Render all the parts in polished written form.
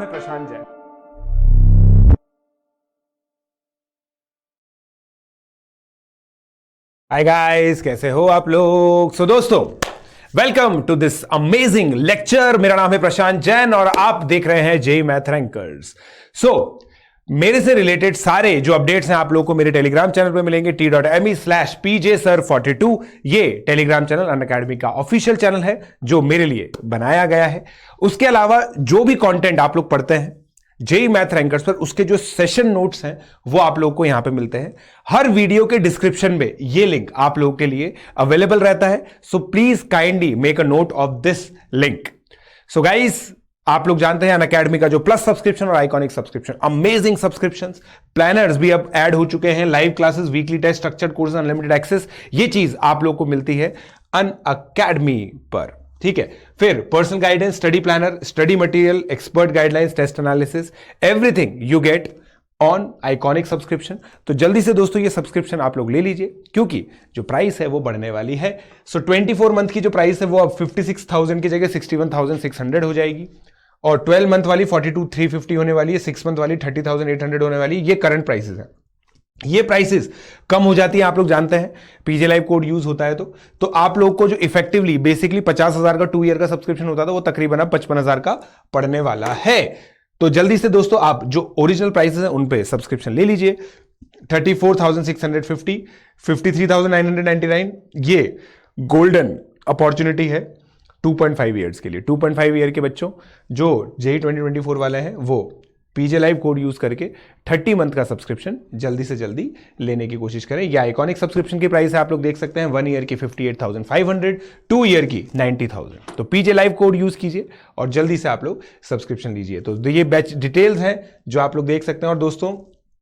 है प्रशांत Jain. Hi guys, कैसे हो आप लोग? सो दोस्तों, welcome to this amazing lecture. मेरा नाम है प्रशांत जैन और आप देख रहे हैं जेईई मैथ रैंकर्स। मेरे से रिलेटेड सारे जो अपडेट्स हैं आप लोगों को मेरे टेलीग्राम चैनल पे मिलेंगे t.me/pjsir42। ये टेलीग्राम चैनल अनअकैडमी का ऑफिशियल चैनल है जो मेरे लिए बनाया गया है। उसके अलावा जो भी कंटेंट आप लोग पढ़ते हैं जेईई मैथ रैंकर्स पर, उसके जो सेशन नोट्स हैं वो आप लोगों को यहां पे मिलते हैं। हर वीडियो के डिस्क्रिप्शन में ये लिंक आप लोगों के लिए अवेलेबल रहता है। So please kindly make a note of this link. So guys, आप लोग जानते हैं अनअकैडमी का जो प्लस सब्सक्रिप्शन और iconic subscription, amazing subscriptions, planners भी अब ऐड हो चुके हैं, live classes, weekly test, structured courses, unlimited access, ये चीज आप लोग को मिलती है अनअकैडमी पर। ठीक है, फिर personal guidance, study planner, study material, expert guidelines, test analysis, everything you get on iconic subscription. तो जल्दी से दोस्तों ये सब्सक्रिप्शन आप लोग ले लीजिए, क्योंकि जो प्राइस है वो बढ़ने वाली है। 24 मंथ की जो प्राइस है वो अब 56,000 की जगह 61,600 हो जाएगी, और 12 मंथ वाली 42,350 होने वाली है, 6 मंथ वाली 30,800 होने वाली है। ये करंट प्राइसेस है। ये प्राइसेस कम हो जाती है, आप लोग जानते हैं, पीजे लाइव कोड यूज होता है तो आप लोग को जो इफेक्टिवली बेसिकली 50,000 का 2 ईयर का सब्सक्रिप्शन होता था वो तकरीबन अब 55,000 का पड़ने वाला है। तो जल्दी से दोस्तों आप जो ओरिजिनल प्राइसेस हैं उन पे सब्सक्रिप्शन ले लीजिए। 34,650, 53,999, ये गोल्डन अपॉर्चुनिटी है 2.5 ईयर्स के लिए। 2.5 ईयर के बच्चों जो जेईई 2024 वाले हैं वो पीजे लाइव कोड यूज करके 30 मंथ का सब्सक्रिप्शन जल्दी से जल्दी लेने की कोशिश करें। या आइकॉनिक सब्सक्रिप्शन की प्राइस है, आप लोग देख सकते हैं, 1 ईयर की 58,500, 2 ईयर की 90,000। तो पीजे लाइव कोड यूज कीजिए और जल्दी से आप लोग सब्सक्रिप्शन लीजिए। तो ये बैच डिटेल्स हैं जो आप लोग देख सकते हैं। और दोस्तों,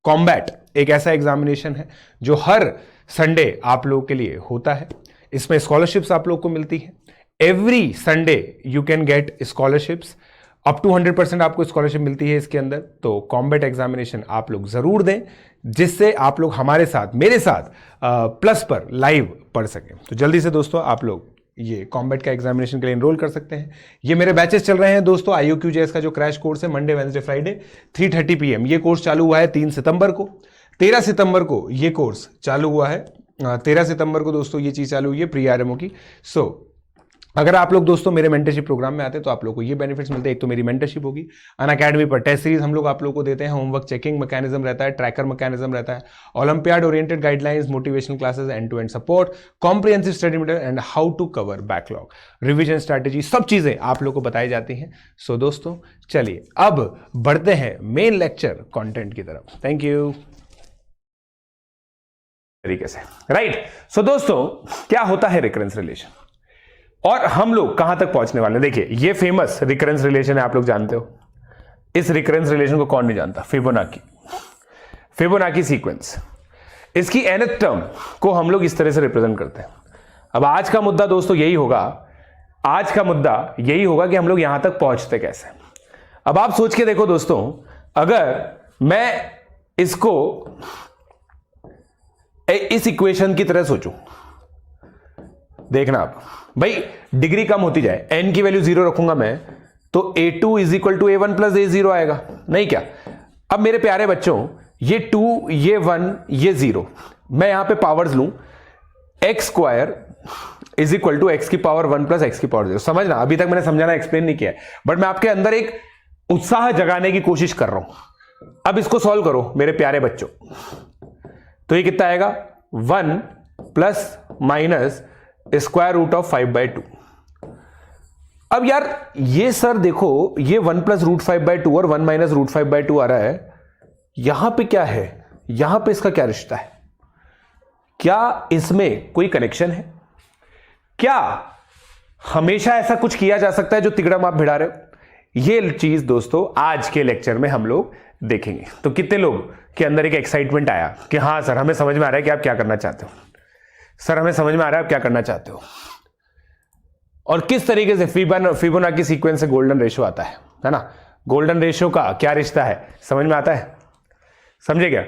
कॉम्बैट एक ऐसा एग्जामिनेशन है जो हर संडे आप लोग के लिए होता है। इसमें स्कॉलरशिप्स आप लोग को मिलती है। Every Sunday you can get scholarships, up to 100% आपको स्कॉलरशिप मिलती है इसके अंदर। तो कॉम्बैट एग्जामिनेशन आप लोग जरूर दें, जिससे आप लोग हमारे साथ, मेरे साथ प्लस पर लाइव पढ़ सकें। तो जल्दी से दोस्तों आप लोग ये कॉम्बैट का एग्जामिनेशन के लिए एनरोल कर सकते हैं। ये मेरे बैचेस चल रहे हैं दोस्तों। IOQJS का जो क्रैश कोर्स है, मंडे वेडनेसडे फ्राइडे 3:30 PM ये कोर्स चालू हुआ है 3 सितंबर को। 13 सितंबर को ये कोर्स चालू हुआ है। 13 सितंबर को दोस्तों ये चीज चालू हुई है प्री आरएमओ की। अगर आप लोग दोस्तों मेरे मेंटरशिप प्रोग्राम में आते हैं तो आप लोग को ये बेनिफिट्स मिलते हैं। एक तो मेरी मेंटरशिप होगी, अनअकैडमी पर टेस्ट सीरीज हम लोग आप लोग को देते हैं, होमवर्क चेकिंग मैकेनिज्म रहता है, ट्रैकर मैकेनिज्म रहता है, Olympiad oriented guidelines, motivational classes, end to end support, comprehensive study material and how to cover backlog, revision strategy, सब चीजें आप लोग को बताई जाती हैं। सो दोस्तों चलिए अब बढ़ते हैं मेन लेक्चर कंटेंट की तरफ। Thank you. तरीके से राइट। सो दोस्तों, क्या होता है रिकरेंस रिलेशन और हम लोग कहां तक पहुंचने वाले हैं? देखिए, ये फेमस रिकरेंस रिलेशन है, आप लोग जानते हो। इस रिकरेंस रिलेशन को कौन नहीं जानता? Fibonacci sequence. इसकी nth टर्म को हम लोग इस तरह से रिप्रेजेंट करते हैं। अब आज का मुद्दा दोस्तों यही होगा, कि हम लोग यहां तक पहुंचते कैसे। अब आप सोच के देखो दोस्तों, अगर मैं इसको इस इक्वेशन की तरह सोचूं, देखना आप भाई, डिग्री कम होती जाए, n की वैल्यू 0 रखूंगा मैं, तो a2 = a1 + a0 आएगा, नहीं क्या? अब मेरे प्यारे बच्चों, ये 2, ये 1, ये 0, मैं यहां पे पावर्स लूं, x² = x की पावर 1 + x की पावर 0। समझना, अभी तक मैंने समझाना एक्सप्लेन नहीं किया है, बट मैं आपके अंदर एक उत्साह जगाने की कोशिश कर रहा हूं। अब इसको सॉल्व करो मेरे प्यारे बच्चों, तो ये कितना आएगा? 1 ± √5/2। अब यार ये सर देखो, ये 1 + √5/2 और 1 - √5/2 आ रहा है, यहां पे क्या है? यहां पे इसका क्या रिश्ता है? क्या इसमें कोई कनेक्शन है? क्या हमेशा ऐसा कुछ किया जा सकता है जो तिगड़म आप भिड़ा रहे हो? ये चीज दोस्तों आज के लेक्चर में हम लोग देखेंगे। तो कितने लोग के अंदर एक एक्साइटमेंट आया कि हाँ सर, हमें समझ में आ रहा है कि आप क्या करना चाहते हो, सर हमें समझ में आ रहा है आप क्या करना चाहते हो, और किस तरीके से फिबोनाची सीक्वेंस से गोल्डन रेशियो आता है ना? गोल्डन रेशियो का क्या रिश्ता है, समझ में आता है? समझे क्या?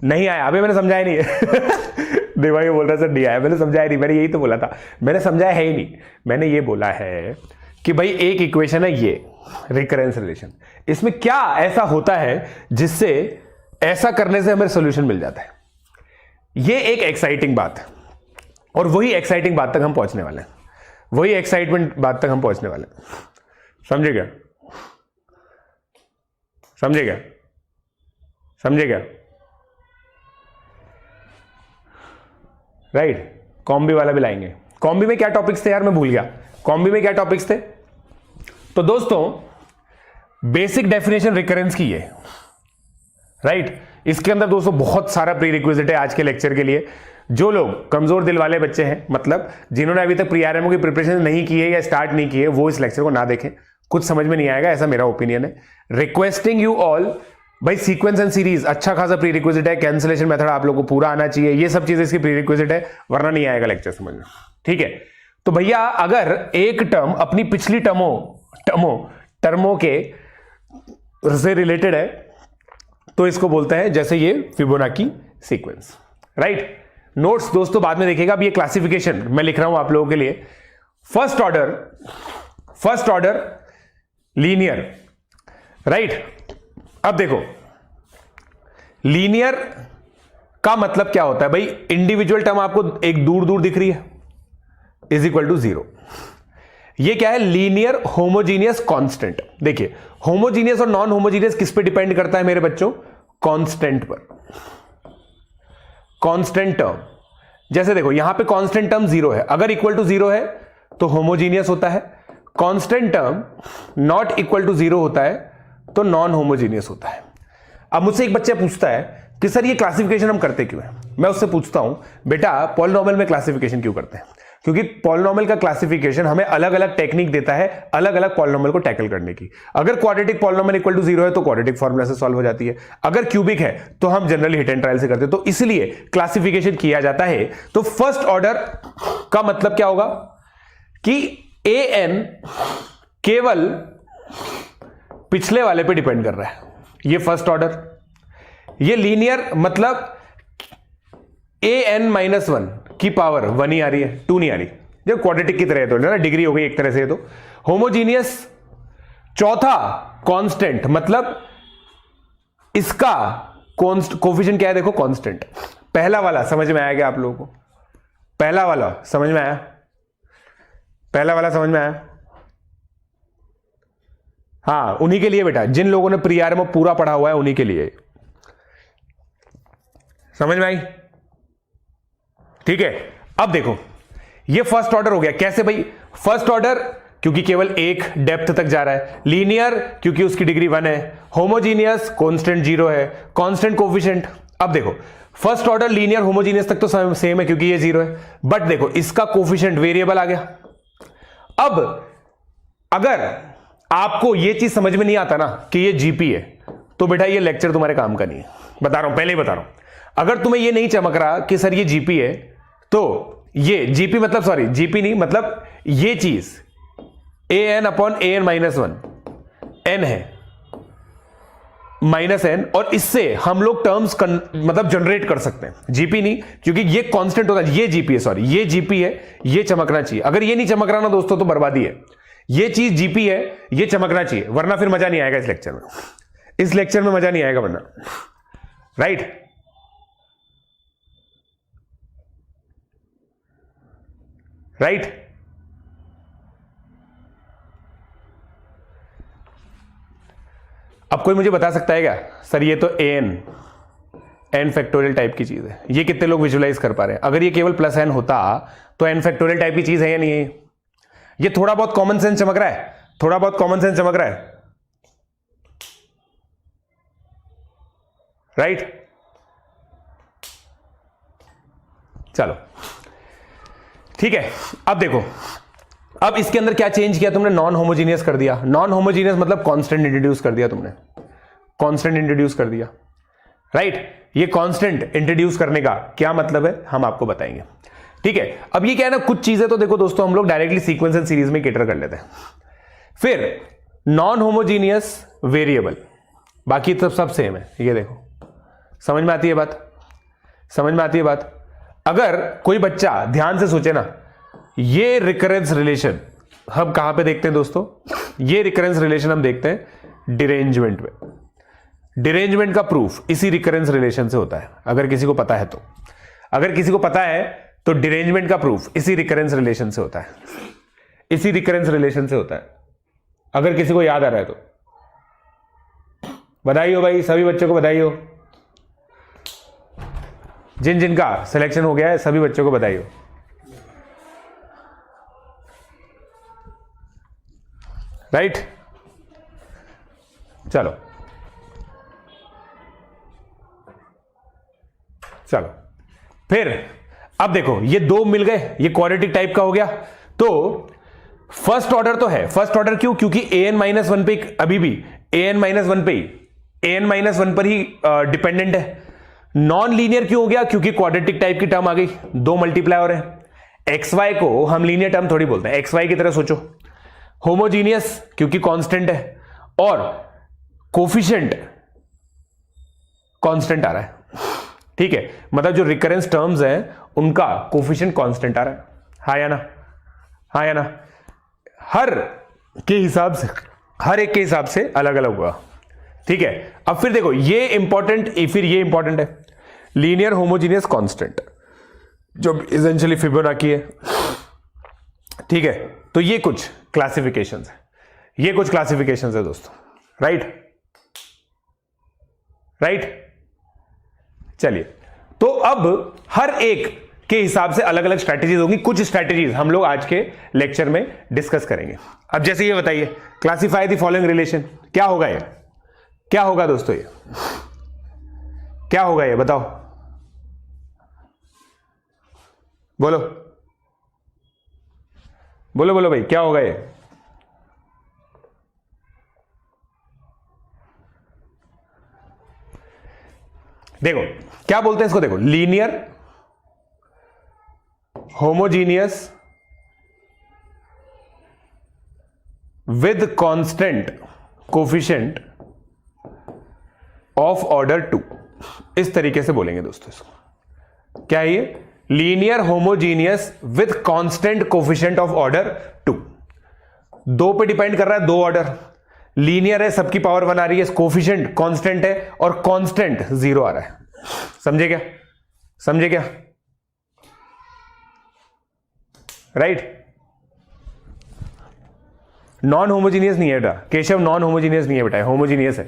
नहीं आया? अभी मैंने समझाया नहीं है। देवा ये बोल रहा है सर नहीं आया, मैंने समझाया नहीं, मैंने यही तो बोला था, मैंने समझाया है ही नहीं। मैंने ये बोला है कि भाई एक इक्वेशन है ये, रिकरेंस रिलेशन। इसमें क्या ऐसा होता है जिससे ऐसा करने से हमें सॉल्यूशन मिल जाता है? ये एक एक्साइटिंग बात है और वही एक्साइटिंग बात तक हम पहुंचने वाले हैं, वही एक्साइटमेंट बात तक हम पहुंचने वाले हैं। समझे क्या? समझे क्या? समझे क्या? राइट। कॉम्बी वाला भी लाएंगे। कॉम्बी में क्या टॉपिक्स थे यार, मैं भूल गया। कॉम्बी में क्या टॉपिक्स थे? तो दोस्तों बेसिक डेफिनेशन रिकरेंस की है, राइट। इसके अंदर दोस्तों बहुत सारा प्री रिक्विजिट है आज के लेक्चर के लिए। जो लोग कमजोर दिल वाले बच्चे हैं, मतलब जिन्होंने अभी तक प्री आरएमओ की प्रिपरेशन नहीं की है या स्टार्ट नहीं की है, वो इस लेक्चर को ना देखें, कुछ समझ में नहीं आएगा, ऐसा मेरा ओपिनियन है। रिक्वेस्टिंग यू ऑल, भाई सीक्वेंस एंड सीरीज अच्छा खासा प्री रिक्विजिट है, कैंसिलेशन मेथड आप लोगों को पूरा आना चाहिए, ये सब चीजें इसकी प्री रिक्विजिट है, वरना नहीं आएगा लेक्चर समझना, ठीक है। तो भैया अगर एक टर्म अपनी पिछली टर्मों के से रिलेटेड है तो इसको बोलते हैं जैसे ये फिबोनाची सीक्वेंस, राइट। नोट्स दोस्तों बाद में देखिएगा, अब ये क्लासिफिकेशन मैं लिख रहा हूं आप लोगों के लिए। First order linear, right. अब देखो लीनियर का मतलब क्या होता है भाई, इंडिविजुअल टर्म आपको एक दूर दूर दिख रही है, इज इक्वल टू 0। ये क्या है? Linear homogeneous constant. देखिए होमोजीनियस और नॉन होमोजीनियस किस पे डिपेंड करता है मेरे बच्चों? कांस्टेंट पर। कांस्टेंट टर्म, जैसे देखो यहां पे कांस्टेंट टर्म 0 है, अगर इक्वल टू 0 है तो होमोजीनियस होता है। Constant term not equal to 0 होता है तो नॉन होमोजीनियस होता है। अब मुझसे एक बच्चा पूछता है कि सर ये क्लासिफिकेशन हम करते क्यों है? मैं उससे पूछता हूं बेटा पॉलिनोमियल में क्लासिफिकेशन क्यों करते हैं? क्योंकि पॉलिनोमियल का क्लासिफिकेशन हमें अलग अलग टेक्निक देता है अलग अलग पॉलिनोमियल को टैकल करने की। अगर क्वाड्रेटिक पॉलिनोमियल इक्वल टू 0 है तो क्वाड्रेटिक फॉर्मूला से सॉल्व हो जाती है, अगर क्यूबिक है तो हम जनरली हिट एंड ट्रायल से करते हैं, तो इसलिए क्लासिफिकेशन किया जाता है। तो फर्स्ट ऑर्डर का मतलब क्या होगा कि an केवल पिछले वाले पे डिपेंड कर रहा है, ये फर्स्ट ऑर्डर। ये लीनियर मतलब an-1 की पावर 1 ही आ रही है, 2 नहीं आ रही, जो क्वाड्रेटिक की तरह है, तो ना डिग्री हो गई एक तरह से। तो होमोजीनियस चौथा कांस्टेंट, मतलब इसका कोफिशिएंट क्या है? देखो कांस्टेंट। पहला वाला समझ में आया क्या आप लोगों को? पहला वाला समझ में आया? पहला वाला समझ में आया? हाँ, उन्हीं के लिए बेटा, जिन लोगों ने प्री आरएमओ पूरा पढ़ा हुआ है उन्हीं के लिए। समझ में आई? ठीक है। अब देखो ये फर्स्ट ऑर्डर हो गया। कैसे भाई? फर्स्ट ऑर्डर क्योंकि केवल एक डेप्थ तक जा रहा है, लीनियर क्योंकि उसकी डिग्री 1 है, होमोजीनियस कांस्टेंट 0 है, कांस्टेंट कोफिशिएंट। अब देखो फर्स्ट ऑर्डर लीनियर होमोजीनियस तक तो सेम है क्योंकि ये 0 है, बट देखो इसका कोफिशिएंट वेरिएबल आ गया। अब अगर आपको ये चीज समझ में नहीं आता ना कि ये जीपी है, तो बेटा ये लेक्चर तुम्हारे काम का नहीं है, बता रहा हूं, पहले ही बता रहा हूं। अगर तुम्हें ये नहीं चमक रहा कि सर ये जीपी है, तो ये जीपी मतलब सॉरी जीपी नहीं, मतलब ये चीज an/an-1 n है -n, और इससे हम लोग टर्म्स मतलब जनरेट कर सकते हैं। जीपी नहीं, क्योंकि ये कांस्टेंट होता है, ये जीपी है, सॉरी ये जीपी है, ये चमकना चाहिए। अगर ये नहीं चमक रहा ना दोस्तों तो बर्बादी है। ये चीज जीपी है, ये चमकना चाहिए, वरना फिर मजा नहीं आएगा इस लेक्चर में। इस लेक्चर में मजा नहीं आएगा वरना, राइट। राइट। अब कोई मुझे बता सकता है क्या सर ये तो n फैक्टोरियल टाइप की चीज है, ये कितने लोग विजुलाइज कर पा रहे हैं? अगर ये केवल +n होता तो n फैक्टोरियल टाइप की चीज है या नहीं है? ये थोड़ा बहुत कॉमन सेंस चमक रहा है, थोड़ा बहुत कॉमन सेंस चमक रहा है, राइट। चलो ठीक है। अब देखो, अब इसके अंदर क्या चेंज किया तुमने? नॉन होमोजीनियस कर दिया। नॉन होमोजीनियस मतलब कांस्टेंट इंट्रोड्यूस कर दिया तुमने, कांस्टेंट इंट्रोड्यूस कर दिया, राइट। ये कांस्टेंट इंट्रोड्यूस करने का क्या मतलब है हम आपको बताएंगे, ठीक है। अब ये क्या है ना, कुछ चीजें तो देखो दोस्तों हम लोग डायरेक्टली सीक्वेंस एंड सीरीज में कैटर कर लेते हैं। फिर नॉन होमोजीनियस वेरिएबल, बाकी तो सब सेम है। ये देखो समझ में आती है बात? समझ में आती है बात? अगर कोई बच्चा ध्यान से सोचे ना, ये रिकरेंस रिलेशन हम कहां पे देखते हैं दोस्तों, ये रिकरेंस रिलेशन हम देखते हैं डिरेंजमेंट में। डिरेंजमेंट का प्रूफ इसी रिकरेंस रिलेशन से होता है, अगर किसी को पता है तो। अगर किसी को पता है तो डिरेंजमेंट का प्रूफ इसी रिकरेंस रिलेशन से होता है, इसी रिकरेंस रिलेशन से होता है। अगर किसी को याद आ रहा है तो बधाई हो भाई, सभी बच्चों को बधाई हो। जिन जिनका सिलेक्शन हो गया है सभी बच्चों को बधाई हो। राइट, चलो चलो फिर अब देखो, ये दो मिल गए, ये क्वाड्रेटिक टाइप का हो गया। तो फर्स्ट ऑर्डर तो है, फर्स्ट ऑर्डर क्यों, क्योंकि an-1 पे अभी भी an-1 पे ही an-1 पर ही डिपेंडेंट है। नॉन लीनियर क्यों हो गया, क्योंकि क्वाड्रेटिक टाइप की टर्म आ गई, दो मल्टीप्लाई हो रहे हैं। एक्स वाई को हम लीनियर टर्म थोड़ी बोलते हैं, एक्स वाई की तरह सोचो। होमोजीनियस क्योंकि कांस्टेंट है, और कोफिशिएंट कांस्टेंट आ रहा है। ठीक है, मतलब जो रिकरेंस टर्म्स हैं उनका कोफिशिएंट कांस्टेंट आ रहा है। हाँ या ना, हाँ या ना, हर के हिसाब से, हर एक के हिसाब से अलग अलग होगा। ठीक है, अब फिर देखो ये इंपॉर्टेंट, फिर ये इंपॉर्टेंट है, लीनियर होमोजीनियस कांस्टेंट जो एसेंशियली फिबोनाची है। ठीक है, तो ये कुछ क्लासिफिकेशंस है, ये कुछ क्लासिफिकेशंस है दोस्तों। राइट राइट, चलिए, तो अब हर एक के हिसाब से अलग अलग स्ट्रैटेजीज होंगी। कुछ स्ट्रैटेजीज हम लोग आज के लेक्चर में डिस्कस करेंगे। अब जैसे ये बताइए, क्लासिफाई द फॉलोइंग रिलेशन, क्या होगा ये, क्या होगा दोस्तों, ये क्या होगा, ये बताओ, बोलो बोलो बोलो भाई, क्या होगा ये। देखो क्या बोलते हैं इसको, देखो linear homogeneous with constant coefficient of order 2, इस तरीके से बोलेंगे दोस्तों इसको। क्या है ये, linear homogeneous with constant coefficient of order 2। दो पे डिपेंड कर रहा है, दो ऑर्डर, लीनियर है, सबकी पावर 1 आ रही है, कोफिशिएंट कांस्टेंट है, और कांस्टेंट 0 आ रहा है। समझे क्या, समझे क्या, राइट। नॉन होमोजीनियस नहीं है बेटा, केशव नॉन होमोजीनियस नहीं है बेटा, होमोजीनियस है,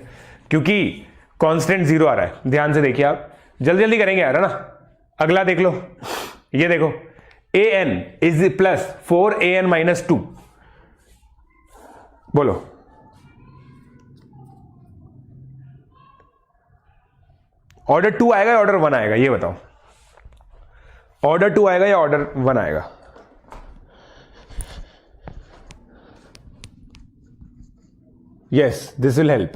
क्योंकि कांस्टेंट 0 आ रहा है। ध्यान से देखिए आप, जल्दी जल्दी करेंगे यार, है ना। अगला देख लो, ये देखो an इज प्लस 4an-2, बोलो ऑर्डर 2 आएगा या ऑर्डर 1 आएगा, ये बताओ, ऑर्डर 2 आएगा या ऑर्डर 1 आएगा। Yes, this will help.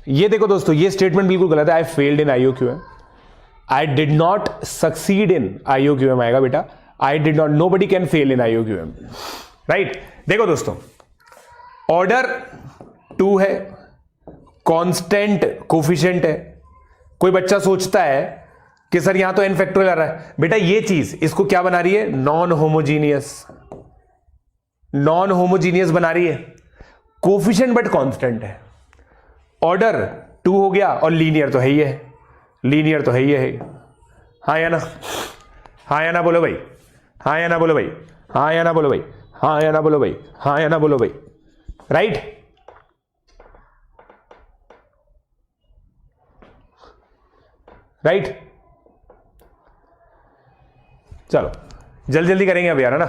ये देखो दोस्तों, ये स्टेटमेंट बिल्कुल गलत है। I failed in IOQM, I did not succeed in IOQM आएगा बेटा, I did not, nobody can fail in IOQM, right. देखो दोस्तों, ऑर्डर 2 है, कांस्टेंट कोफिशिएंट है। कोई बच्चा सोचता है कि सर यहां तो n फैक्टोरियल आ रहा है, बेटा ये चीज इसको क्या बना रही है, नॉन होमोजीनियस, नॉन होमोजीनियस बना रही है। कोफिशिएंट बट कांस्टेंट है। ऑर्डर 2 हो गया, और लीनियर तो है ही है, लीनियर तो है ही है। हाँ या ना, हाँ या ना बोलो भाई, हाँ या ना बोलो भाई, हाँ या ना बोलो भाई, हाँ या ना बोलो भाई, हाँ या ना बोलो भाई, राइट। राइट, चलो जल्दी जल्दी करेंगे अब यार, है ना,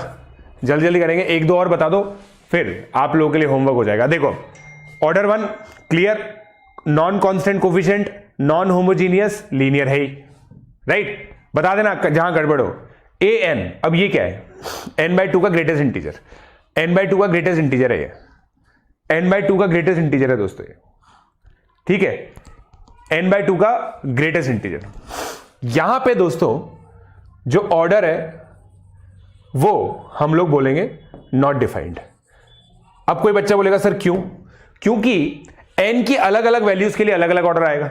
जल्दी जल्दी करेंगे। एक दो और बता दो, फिर आप लोगों के लिए होमवर्क हो जाएगा। देखो order 1 clear, non constant coefficient, non homogeneous, linear है ही, राइट। बता देना जहां गड़बड़ हो। an, अब ये क्या है, n/2 का ग्रेटेस्ट इंटीजर, n/2 का ग्रेटेस्ट इंटीजर है ये, n/2 का ग्रेटेस्ट इंटीजर है दोस्तों ये, ठीक है, n/2 का ग्रेटेस्ट इंटीजर। यहां पे दोस्तों जो ऑर्डर है वो हम लोग बोलेंगे नॉट डिफाइंड। अब कोई बच्चा बोलेगा सर क्यों, क्योंकि n की अलग अलग वैल्यूज के लिए अलग अलग ऑर्डर आएगा।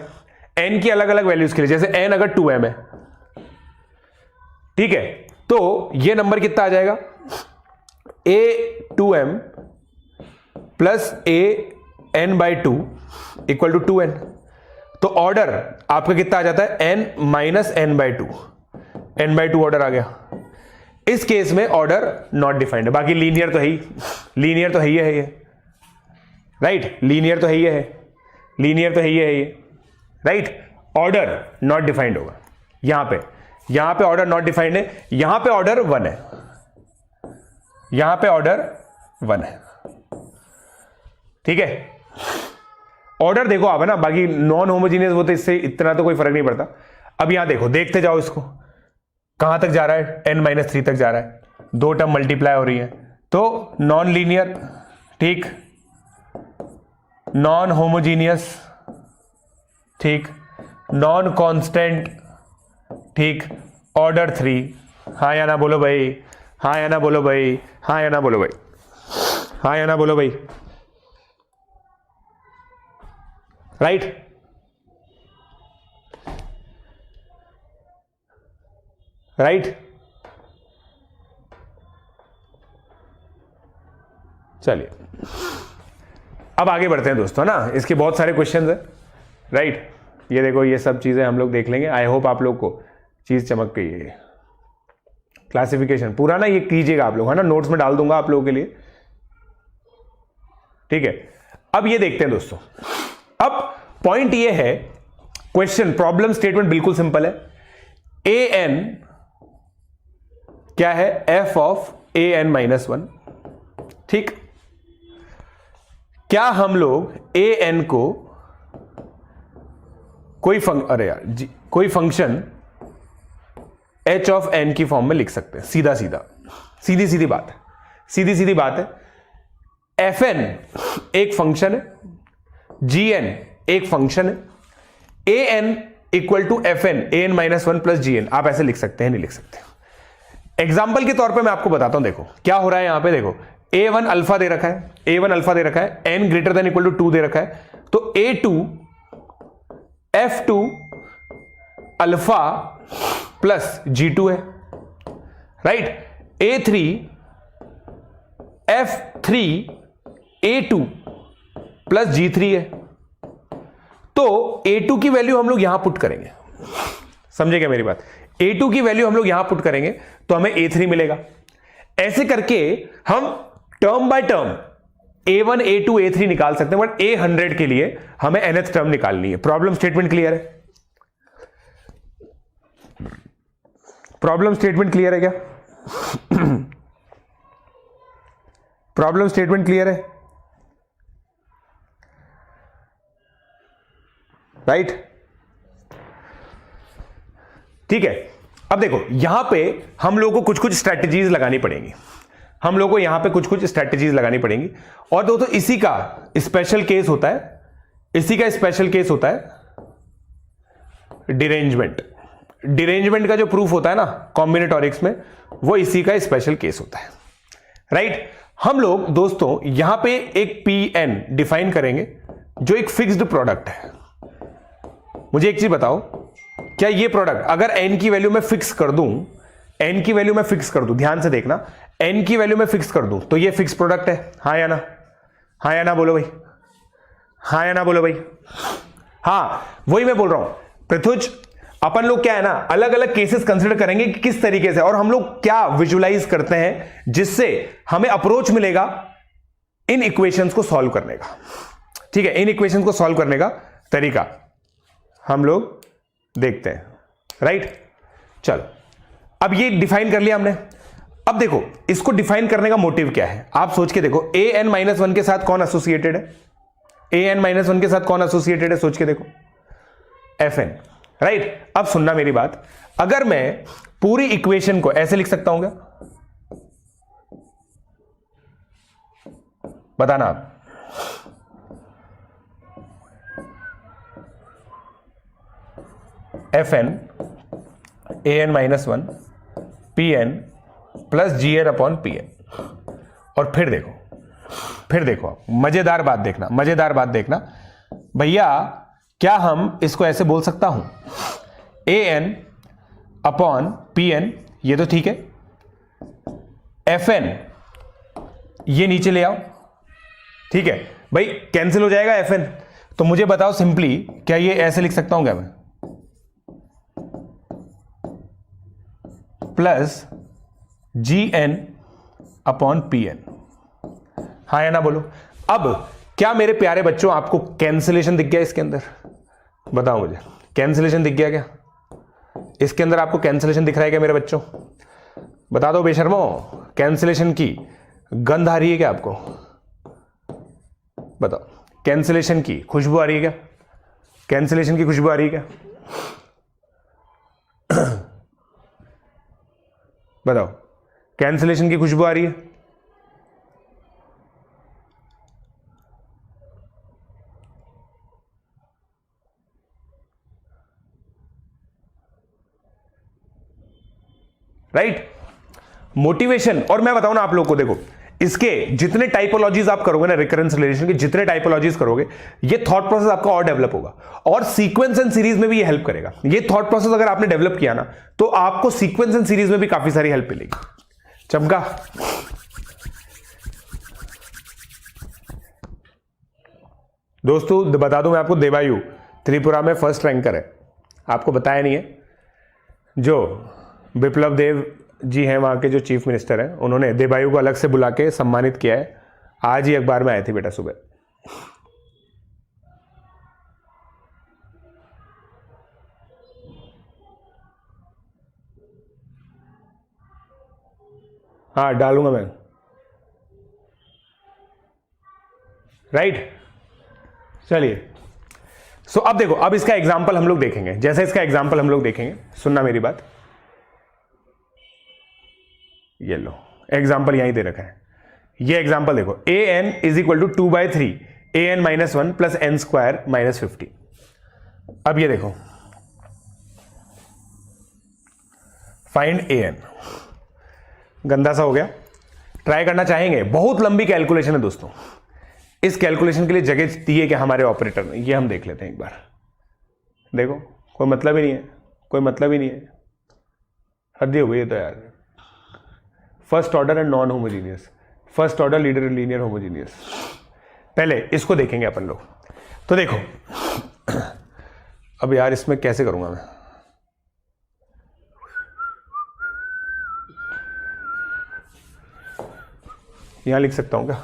n की अलग अलग वैल्यूज के लिए, जैसे n अगर 2m है, ठीक है, तो ये नंबर कितना आ जाएगा, A2m plus AN/2 equal to 2n। तो ऑर्डर आपका कितना आ जाता है, n minus n/2, n/2 order आ गया। इस केस में ऑर्डर नॉट डिफाइंड है, बाकी लीनियर तो है ही, लीनियर तो है ये, राइट, लीनियर तो है ये, लीनियर तो है ये, राइट। ऑर्डर नॉट डिफाइंड होगा यहां पे ऑर्डर नॉट डिफाइंड है, यहां पे ऑर्डर 1 है, यहां पे ऑर्डर 1 है, ठीक है। ऑर्डर देखो आप है ना, बाकी नॉन होमोजीनियस वो तो इससे इतना तो कोई फर्क नहीं पड़ता। अब यहां देखो, देखते जाओ इसको, कहां तक जा रहा है, n-3 तक जा रहा है, 2 टर्म मल्टीप्लाई हो रही है, तो नॉन लीनियर, ठीक, नॉन होमोजीनियस, ठीक, नॉन कांस्टेंट, ठीक, ऑर्डर 3। हाँ या ना बोलो भाई, हाँ या ना बोलो भाई, हाँ या ना बोलो भाई, हाँ या ना बोलो भाई, राइट। राइट, चलिए अब आगे बढ़ते हैं दोस्तों ना, इसके बहुत सारे क्वेश्चंस हैं, राइट। ये देखो, ये सब चीजें हम लोग देख लेंगे। आई होप आप लोग को चीज चमक गई है। क्लासिफिकेशन पूरा ना ये कीजिएगा आप लोग, है ना, नोट्स में डाल दूंगा आप लोगों के लिए, ठीक है। अब ये देखते हैं दोस्तों, अब पॉइंट ये है, क्वेश्चन प्रॉब्लम स्टेटमेंट बिल्कुल सिंपल है। an क्या है, f ऑफ an-1, ठीक। क्या हम लोग an को कोई फंक्शन h ऑफ n की फॉर्म में लिख सकते हैं, सीधा सीधा, सीधी सीधी बात है, सीधी सीधी बात है। fn एक फंक्शन है, gn एक फंक्शन है, an equal to fn an-1 plus gn, आप ऐसे लिख सकते हैं, नहीं लिख सकते। एग्जाम्पल के तौर पे मैं आपको बताता हूं, देखो क्या हो रहा है यहां पे, देखो a1 अल्फा दे रखा है, a1 अल्फा दे रखा है, n greater than equal to 2 दे रखा है, तो a2 f2 alpha plus g2 है, right. a3 f3 a2 plus g3 है, तो a2 की वैल्यू हम लोग यहां पुट करेंगे, समझे क्या मेरी बात, a2 की वैल्यू हम लोग यहां पुट करेंगे तो हमें a3 मिलेगा। ऐसे करके हम term by term a1 a2 a3 निकाल सकते हैं, बट a100 के लिए हमें nth टर्म निकालनी है। प्रॉब्लम स्टेटमेंट क्लियर है, प्रॉब्लम स्टेटमेंट क्लियर है क्या, प्रॉब्लम स्टेटमेंट क्लियर है, राइट, ठीक है। अब देखो यहां पे हम लोगों को कुछ कुछ स्ट्रैटेजीज लगानी पड़ेंगी, हम लोगों को यहां पे कुछ कुछ स्ट्रैटेजीज लगानी पड़ेंगी। और दोस्तों इसी का स्पेशल केस होता है, इसी का स्पेशल केस होता है डिरेंजमेंट। डिरेंजमेंट का जो प्रूफ होता है ना कॉम्बिनेटोरिक्स में, वो इसी का स्पेशल केस होता है, राइट। हम लोग दोस्तों यहां पे एक Pn डिफाइन करेंगे जो एक फिक्स्ड प्रोडक्ट है। मुझे एक चीज बताओ, क्या ये प्रोडक्ट अगर n की वैल्यू में फिक्स कर दूं, n की वैल्यू में फिक्स कर दूं, ध्यान से देखना, n की वैल्यू में फिक्स कर दूं तो ये फिक्स प्रोडक्ट है, हाँ या ना, हाँ या ना बोलो भाई, हाँ या ना बोलो भाई, हाँ वही मैं बोल रहा हूं पृथुज। अपन लोग क्या है ना, अलग अलग केसेस कंसिडर करेंगे कि किस तरीके से, और हम लोग क्या विजुलाइज करते हैं जिससे हमें अप्रोच मिलेगा इन इक्वेशंस को सॉल्व करने का, ठीक है। इन इक्वेशंस को सॉल्व करने का तरीका हम लोग देखते हैं, राइट। चलो अब ये डिफाइन कर लिया हमने। अब देखो इसको डिफाइन करने का मोटिव क्या है, आप सोच के देखो, an-1 के साथ कौन एसोसिएटेड है, an-1 के साथ कौन एसोसिएटेड है, सोच के देखो, fn, राइट। अब सुनना मेरी बात, अगर मैं पूरी इक्वेशन को ऐसे लिख सकता हूं क्या, बताना आप, fn an-1 pn plus gn upon pn। और फिर देखो आप मजेदार बात देखना, मजेदार बात देखना भैया, क्या हम इसको ऐसे बोल सकता हूं, an अपॉन pn ये तो ठीक है, Fn ये नीचे ले आओ, ठीक है भाई, कैंसिल हो जाएगा Fn। तो मुझे बताओ सिंपली, क्या ये ऐसे लिख सकता हूं क्या मैं, प्लस Gn अपॉन Pn, हाँ या ना बोलो। अब क्या मेरे प्यारे बच्चों आपको कैंसिलेशन दिख गया इसके अंदर, बताओ मुझे, कैंसिलेशन दिख गया क्या इसके अंदर? आपको कैंसिलेशन दिख रहा है क्या मेरे बच्चों? बता दो बेशर्मो, कैंसिलेशन की गंध आ रही है क्या आपको? बताओ, कैंसिलेशन की खुशबू आ रही है क्या? कैंसिलेशन की खुशबू आ रही है क्या? बताओ, कैंसिलेशन की खुशबू आ रही है? Right, motivation. और मैं बताऊं ना आप लोगों को, देखो इसके जितने टाइपोलॉजीज आप करोगे ना, रिकरेंस रिलेशन के जितने टाइपोलॉजीज करोगे, ये थॉट प्रोसेस आपका और डेवलप होगा, और सीक्वेंस एंड सीरीज में भी ये हेल्प करेगा। ये थॉट प्रोसेस अगर आपने डेवलप किया ना, तो आपको सीक्वेंस एंड सीरीज में भी काफी सारी हेल्प मिलेगी। चमका, दोस्तों बता दूं मैं आपको, देवायु त्रिपुरा में फर्स्ट रैंकर है, आपको बताया नहीं है। जो बिप्लब देव जी हैं वहाँ के जो चीफ मिनिस्टर हैं, उन्होंने देवायु को अलग से बुला के सम्मानित किया है। आज ही अखबार में आई थी बेटा सुबह। हाँ डालूंगा मैं, राइट। चलिए, सो अब देखो, अब इसका एग्जाम्पल हम लोग देखेंगे। जैसे इसका एग्जाम्पल हम लोग देखेंगे, सुनना मेरी बात, ये लो एग्जाम्पल यहीं दे रखा है। ये एग्जाम्पल देखो, A N is equal to 2/3 A N minus 1 plus N square minus 50। अब ये देखो, फाइंड ए एन, गंदा सा हो गया, ट्राई करना चाहेंगे। बहुत लंबी कैलकुलेशन है दोस्तों, इस कैलकुलेशन के लिए जगह दी है कि हमारे ऑपरेटर ने, ये हम देख लेते हैं एक बार। देखो कोई मतलब ही नहीं है, कोई मतलब ही नहीं है, हद ही हो गई है तो यार। First order and non homogeneous, first order linear homogeneous, पहले इसको देखेंगे अपन लोग। तो देखो अब यार इसमें कैसे करूंगा मैं, यहां लिख सकता हूं क्या?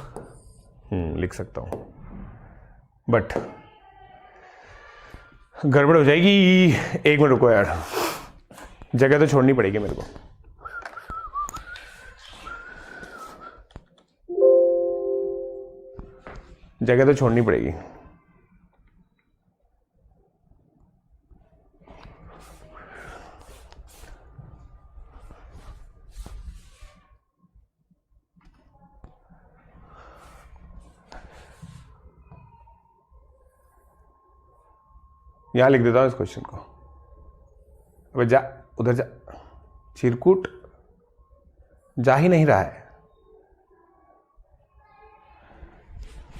लिख सकता हूं, बट गड़बड़ हो जाएगी। एक मिनट रुको यार, जगह तो छोड़नी पड़ेगी मेरे को। जगह तो छोड़नी पड़ेगी। यहां लिख देता हूं इस क्वेश्चन को। अब जा, उधर जा, चिरकुट जा ही नहीं रहा है।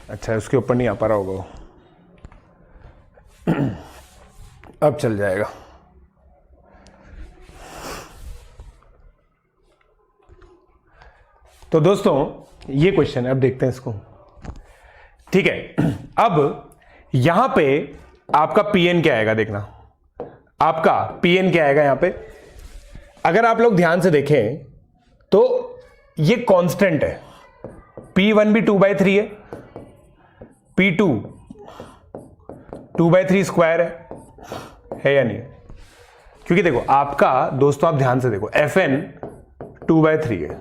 अच्छा, उसके ऊपर नहीं आ पा रहा होगा वो, अब चल जाएगा। तो दोस्तों ये क्वेश्चन है, अब देखते हैं इसको। ठीक है, अब यहां पे आपका पीएन क्या आएगा, देखना आपका पीएन क्या आएगा। यहां पे अगर आप लोग ध्यान से देखें तो ये कांस्टेंट है, P1 भी 2/3 है, P2 2/3 स्क्वायर है या नहीं? क्योंकि देखो आपका, दोस्तों आप ध्यान से देखो, Fn 2/3 है,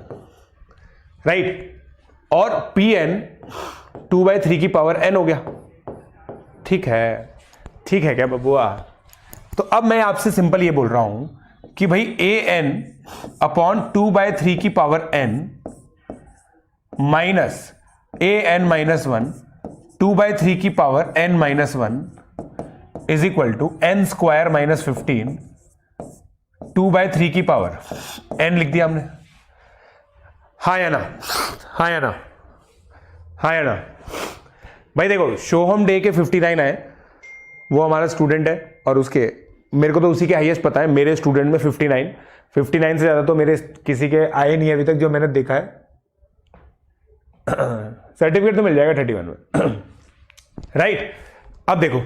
राइट, और Pn 2/3 की पावर n हो गया। ठीक है, ठीक है क्या बबुआ? तो अब मैं आपसे सिंपल ये बोल रहा हूं कि भाई an अपॉन 2/3 की power n minus an minus 1 2/3 की power n minus 1 is equal to n square minus 15 2/3 की पावर n लिख दिया हमने। हाँ या ना? हाँ या ना? हाँ या ना? भाई देखो, शोहम डे के 59 आए, वो हमारा स्टूडेंट है और उसके मेरे को तो उसी के हाईएस्ट पता है, मेरे स्टूडेंट में 59 से ज़्यादा तो मेरे किसी के आए नहीं अभी तक जो मैंने देखा है। सर्टिफिकेट तो मिल जाएगा 31 में। राइट, अब देखो,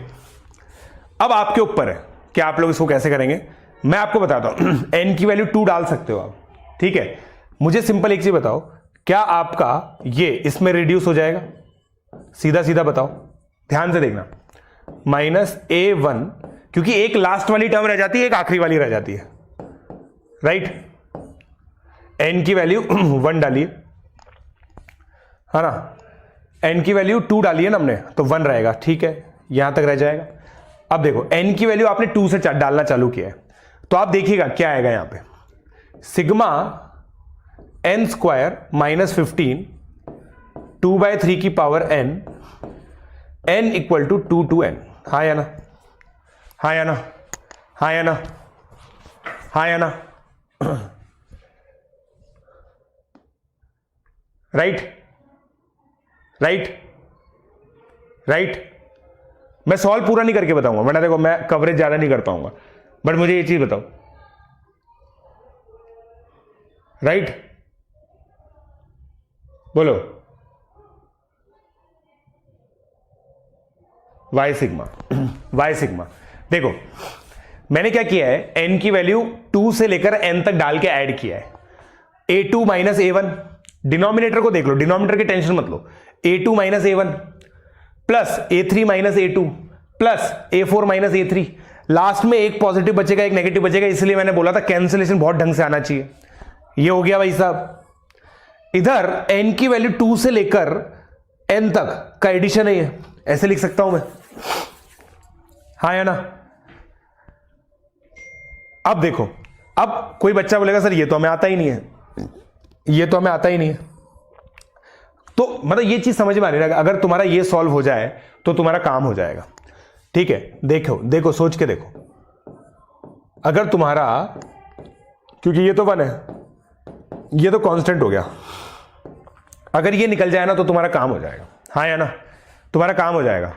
अब आपके ऊपर है कि आप लोग इसको कैसे करेंगे। मैं आपको बताता हूं, n की वैल्यू 2 डाल सकते हो आप, ठीक है। मुझे सिंपल एक चीज बताओ, क्या आपका ये इसमें रिड्यूस हो जाएगा? सीधा सीधा बताओ, ध्यान से देखना। -a1, क्योंकि एक लास्ट वाली टर्म रह जाती है, एक आखिरी वाली रह जाती है, राइट। n की वैल्यू 1 डालिए, है ना, n की वैल्यू 2 डाली है ना हमने, तो 1 रहेगा, ठीक है, यहां तक रह जाएगा। अब देखो n की वैल्यू आपने 2 से डालना चालू किया है, तो आप देखिएगा क्या आएगा यहां पे, सिग्मा n स्क्वायर -15 2/3 की power n, n equal to 2 to n। हाँ या ना, हाँ या ना, हाँ या ना, हाँ या ना, राइट राइट राइट। मैं सॉल्व पूरा नहीं करके बताऊंगा, वरना देखो मैं कवरेज ज्यादा नहीं कर पाऊंगा, बट मुझे ये चीज बताओ, राइट, बोलो। y सिग्मा देखो, मैंने क्या किया है, n की वैल्यू 2 से लेकर n तक डाल के ऐड किया है। a2 - a1, डिनोमिनेटर को देख लो, डिनोमिनेटर की टेंशन मत लो। a2 - a1 plus a3 - a2 plus a4 - a3, last में एक पॉजिटिव बचेगा एक नेगेटिव बचेगा, इसलिए मैंने बोला था कैंसिलेशन बहुत ढंग से आना चाहिए। ये हो गया भाई साहब। इधर n की वैल्यू 2 से लेकर n तक का एडिशन है, ये ऐसे लिख सकता हूं मैं, हाँ या ना। अब देखो, अब कोई बच्चा बोलेगा सर ये तो हमें आता ही नहीं है, ये तो हमें आता ही नहीं है, तो मतलब ये चीज समझ में आ रही है, अगर तुम्हारा ये सॉल्व हो जाए तो तुम्हारा काम हो जाएगा, ठीक है। देखो देखो, सोच के देखो, अगर तुम्हारा, क्योंकि ये तो 1 है, ये तो कांस्टेंट हो गया, अगर ये निकल जाए ना तो तुम्हारा काम हो जाएगा, हाँ या ना, तुम्हारा काम हो जाएगा।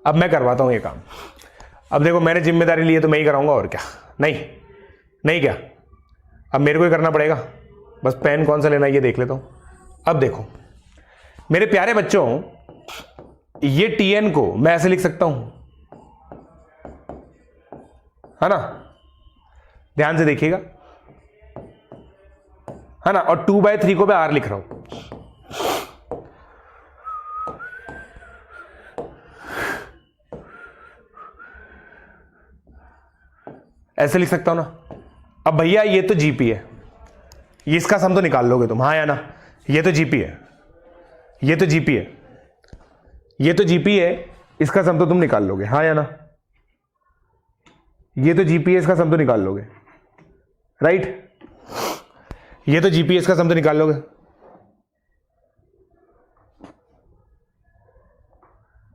अब मैं करवाता हूं ये काम। अब देखो, मैंने जिम्मेदारी ली है तो मैं ही कराऊंगा, और क्या। नहीं नहीं, क्या अब मेरे को ही करना पड़ेगा, बस पेन कौन सा लेना है ये देख लेता हूं। अब देखो मेरे प्यारे बच्चों, ये tn को मैं ऐसे लिख सकता हूं, है ना, ध्यान से देखिएगा, है ना, और 2/3 को मैं r लिख रहा हूं, ऐसे लिख सकता हूं ना। अब भैया ये तो जीपी है, ये इसका सम तो निकाल लोगे तुम, हाँ या ना, ये तो जीपी है, ये तो जीपी है, ये तो जीपी है, इसका सम तो तुम निकाल लोगे, हाँ या ना, ये तो जीपी है, इसका सम तो निकाल लोगे, राइट, ये तो जीपी है, इसका सम तो निकाल लोगे,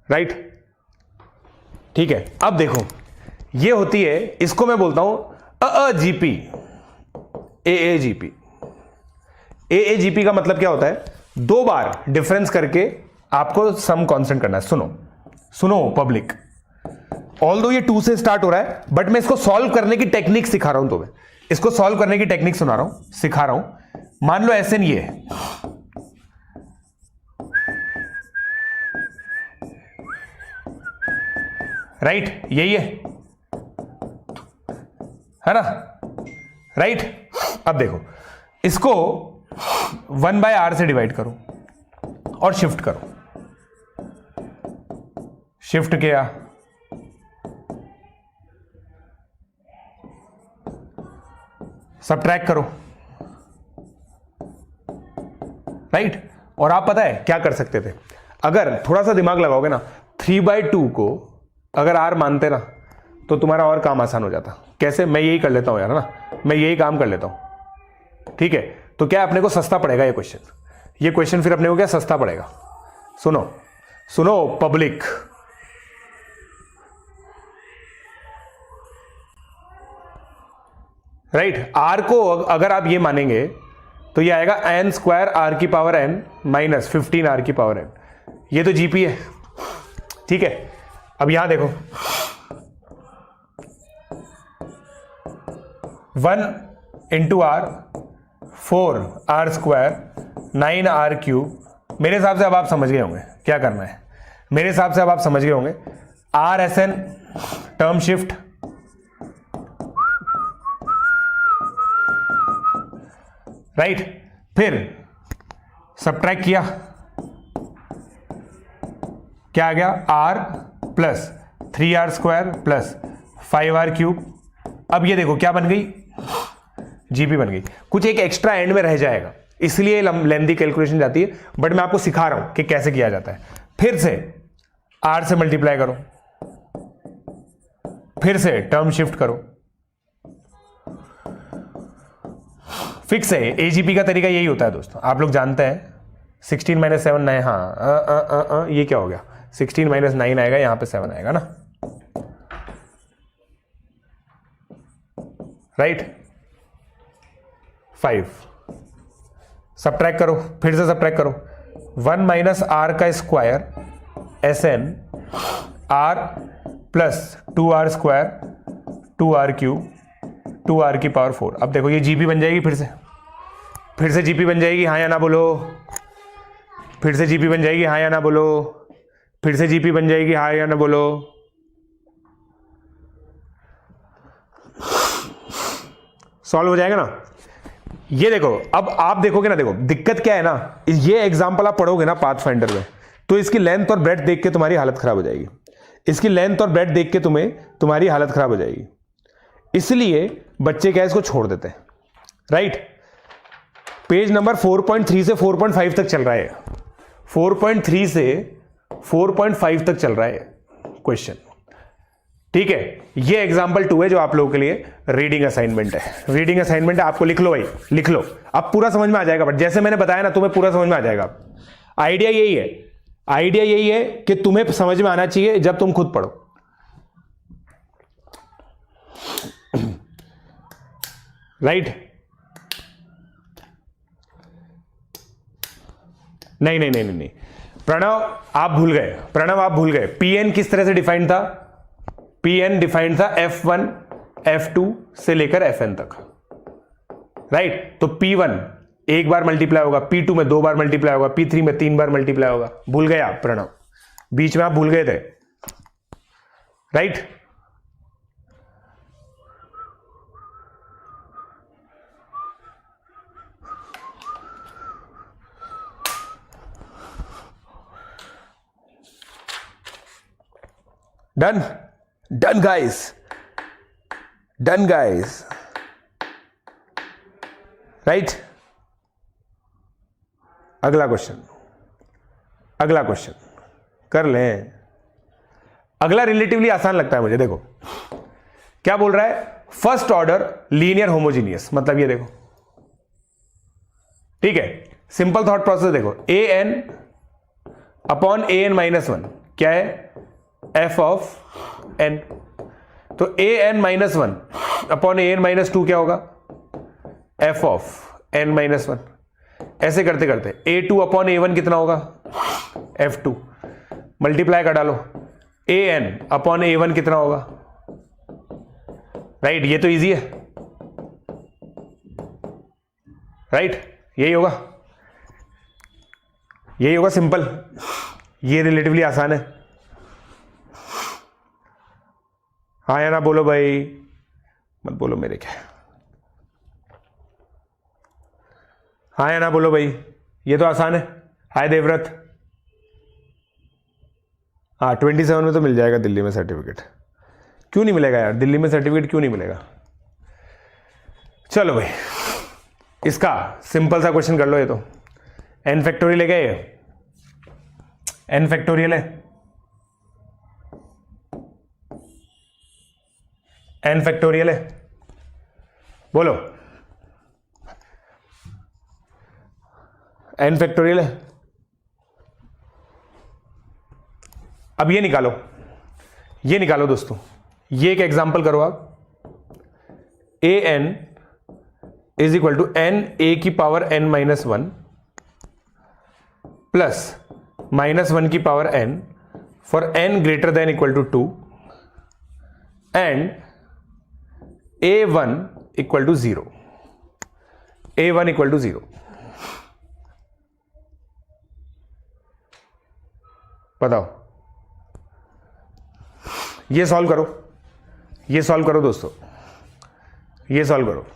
राइट, ठीक है। अब देखो ये होती है, इसको मैं बोलता हूं जीपी, एएजीपी। एएजीपी का मतलब क्या होता है, 2 बार डिफरेंस करके आपको सम कांस्टेंट करना है। सुनो सुनो पब्लिक, ऑल्दो ये 2 से स्टार्ट हो रहा है, बट मैं इसको सॉल्व करने की टेक्निक सिखा रहा हूं तुम्हें, इसको सॉल्व करने की टेक्निक सुना रहा हूं, सिखा रहा हूं। मान लो ऐसे नहीं है, राइट, यही है ना, राइट। अब देखो, इसको 1/r से डिवाइड करो और शिफ्ट करो, शिफ्ट किया, सबट्रैक्ट करो, राइट। और आप पता है क्या कर सकते थे, अगर थोड़ा सा दिमाग लगाओगे ना, 3/2 को अगर r मानते ना तो तुम्हारा और काम आसान हो जाता। कैसे, मैं यही कर लेता हूं यार, है ना, मैं यही काम कर लेता हूं, ठीक है। तो क्या अपने को सस्ता पड़ेगा ये क्वेश्चन, फिर अपने को क्या सस्ता पड़ेगा। सुनो सुनो पब्लिक, राइट, r को अगर आप ये मानेंगे तो ये आएगा n स्क्वायर r की पावर n माइनस 15 r की पावर n, ये तो जीपी है, ठीक है। अब यहां देखो, 1 इंटू आर 4r² 9r³ मेरे हिसाब से अब आप समझ गए होंगे क्या करना है। मेरे हिसाब से अब आप समझ गए होंगे RSN टर्म शिफ्ट, राइट, फिर सबट्रैक्ट किया, क्या आ गया r plus 3r² plus 5r³। अब ये देखो क्या बन गई, जीपी बन गई। कुछ एक एक्स्ट्रा एंड में रह जाएगा इसलिए लेंथी कैलकुलेशन जाती है, बट मैं आपको सिखा रहा हूं कि कैसे किया जाता है। फिर से r से मल्टीप्लाई करो, फिर से टर्म शिफ्ट करो, फिक्स है। एजीपी का तरीका यही होता है दोस्तों, आप लोग जानते हैं। 16 - 7 9, हाँ ये क्या हो गया, 16 - 9 आएगा, यहां पे 7 आएगा ना, राइट। 5 सबट्रैक्ट करो, फिर से सबट्रैक्ट करो, 1 - r² SN r plus 2r² 2r³ 2r की पावर 4। अब देखो ये जीपी बन जाएगी, फिर से जीपी बन जाएगी, हाँ या ना बोलो। फिर से जीपी बन जाएगी, हाँ या ना बोलो। फिर से जीपी बन जाएगी, हाँ या ना बोलो। सॉल्व हो जाएगा ना। ये देखो, अब आप देखोगे ना, देखो दिक्कत क्या है ना, ये एग्जांपल आप पढ़ोगे ना पाथफाइंडर में, तो इसकी लेंथ और ब्रेड्थ देख के तुम्हारी हालत खराब हो जाएगी। इसकी लेंथ और ब्रेड्थ देख के तुम्हारी हालत खराब हो जाएगी, इसलिए बच्चे क्या इसको छोड़ देते हैं, राइट। पेज नंबर 4.3 से 4.5 तक चल रहा है, 4.3 से 4.5 तक चल रहा है क्वेश्चन, ठीक है। ये एग्जाम्पल 2 है जो आप लोगों के लिए रीडिंग असाइनमेंट है। रीडिंग असाइनमेंट है, आपको लिख लो भाई, लिख लो। अब पूरा समझ में आ जाएगा, बट जैसे मैंने बताया ना, तुम्हें पूरा समझ में आ जाएगा। आइडिया यही है, आइडिया यही है कि तुम्हें समझ में आना चाहिए जब तुम खुद पढ़ो, राइट। नहीं, प्रणव आप भूल गए। पीएन किस तरह से डिफाइंड था? पीएन डिफाइंड था F1 F2 से लेकर Fn तक, राइट। तो P1 एक बार मल्टीप्लाई होगा, P2 में 2 बार मल्टीप्लाई होगा, P3 में 3 बार मल्टीप्लाई होगा। भूल गए आप प्रणव, बीच में आप भूल गए थे, राइट। Done guys, right. अगला क्वेश्चन कर लें। अगला रिलेटिवली आसान लगता है मुझे। देखो क्या बोल रहा है, फर्स्ट ऑर्डर लीनियर होमोजीनियस, मतलब ये देखो, ठीक है। सिंपल थॉट प्रोसेस देखो, an अपॉन an-1 क्या है, f ऑफ n। तो an-1 अपॉन an-2 क्या होगा, f ऑफ n-1। ऐसे करते करते a2 अपॉन a1 कितना होगा, f2। मल्टीप्लाई कर डालो, an अपॉन a1 कितना होगा, राइट। ये तो इजी है, राइट। यही होगा सिंपल। ये रिलेटिवली आसान है, हाँ या ना बोलो भाई, मत बोलो मेरे क्या, हाँ या ना बोलो भाई, ये तो आसान है। हाय देवव्रत, हाँ 27 में तो मिल जाएगा दिल्ली में सर्टिफिकेट। क्यों नहीं मिलेगा यार, दिल्ली में सर्टिफिकेट क्यों नहीं मिलेगा। चलो भाई, इसका सिंपल सा क्वेश्चन कर लो। ये तो n फैक्टोरियल है क्या, ये n फैक्टोरियल है, n फैक्टोरियल है, बोलो n फैक्टोरियल है। अब ये निकालो दोस्तों, ये एक एग्जांपल करो आप। an is equal to n a की पावर n-1 प्लस -1 की power n for n greater than equal to 2 and a1 equal to 0, A1 equal to 0। बताओ, ये सॉल्व करो, ये सॉल्व करो दोस्तों, ये सॉल्व करो।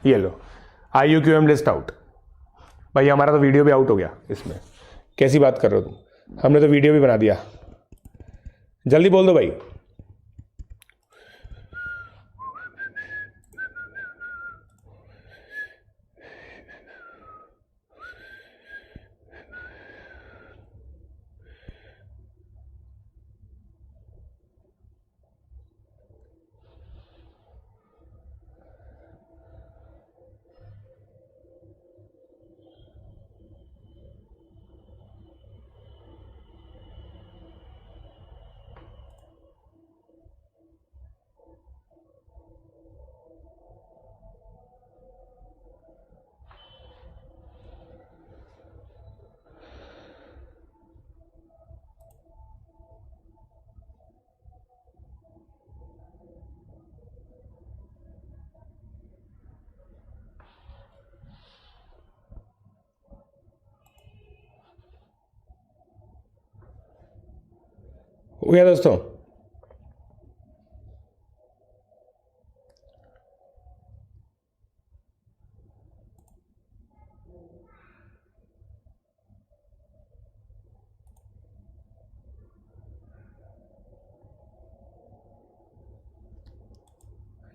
ये लो IUQM लिस्ट आउट। भाई हमारा तो वीडियो भी आउट हो गया इसमें, कैसी बात कर रहे हो तुम, हमने तो वीडियो भी बना दिया। जल्दी बोल दो भाई। हो गया दोस्तों?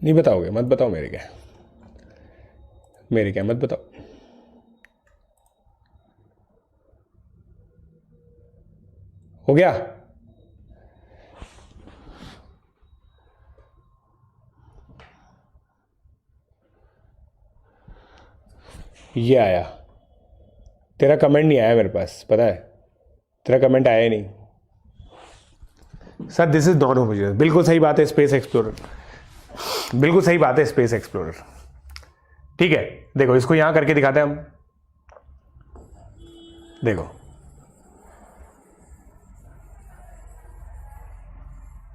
नहीं बताओगे? मत बताओ मेरे क्या, मेरे क्या मत बताओ। हो गया? ये आया, तेरा कमेंट नहीं आया मेरे पास, पता है तेरा कमेंट आया ही नहीं। Sir this is non homogeneous, बिल्कुल सही बात है स्पेस एक्सप्लोरर, बिल्कुल सही बात है स्पेस एक्सप्लोरर। ठीक है, देखो इसको यहां करके दिखाते हैं हम। देखो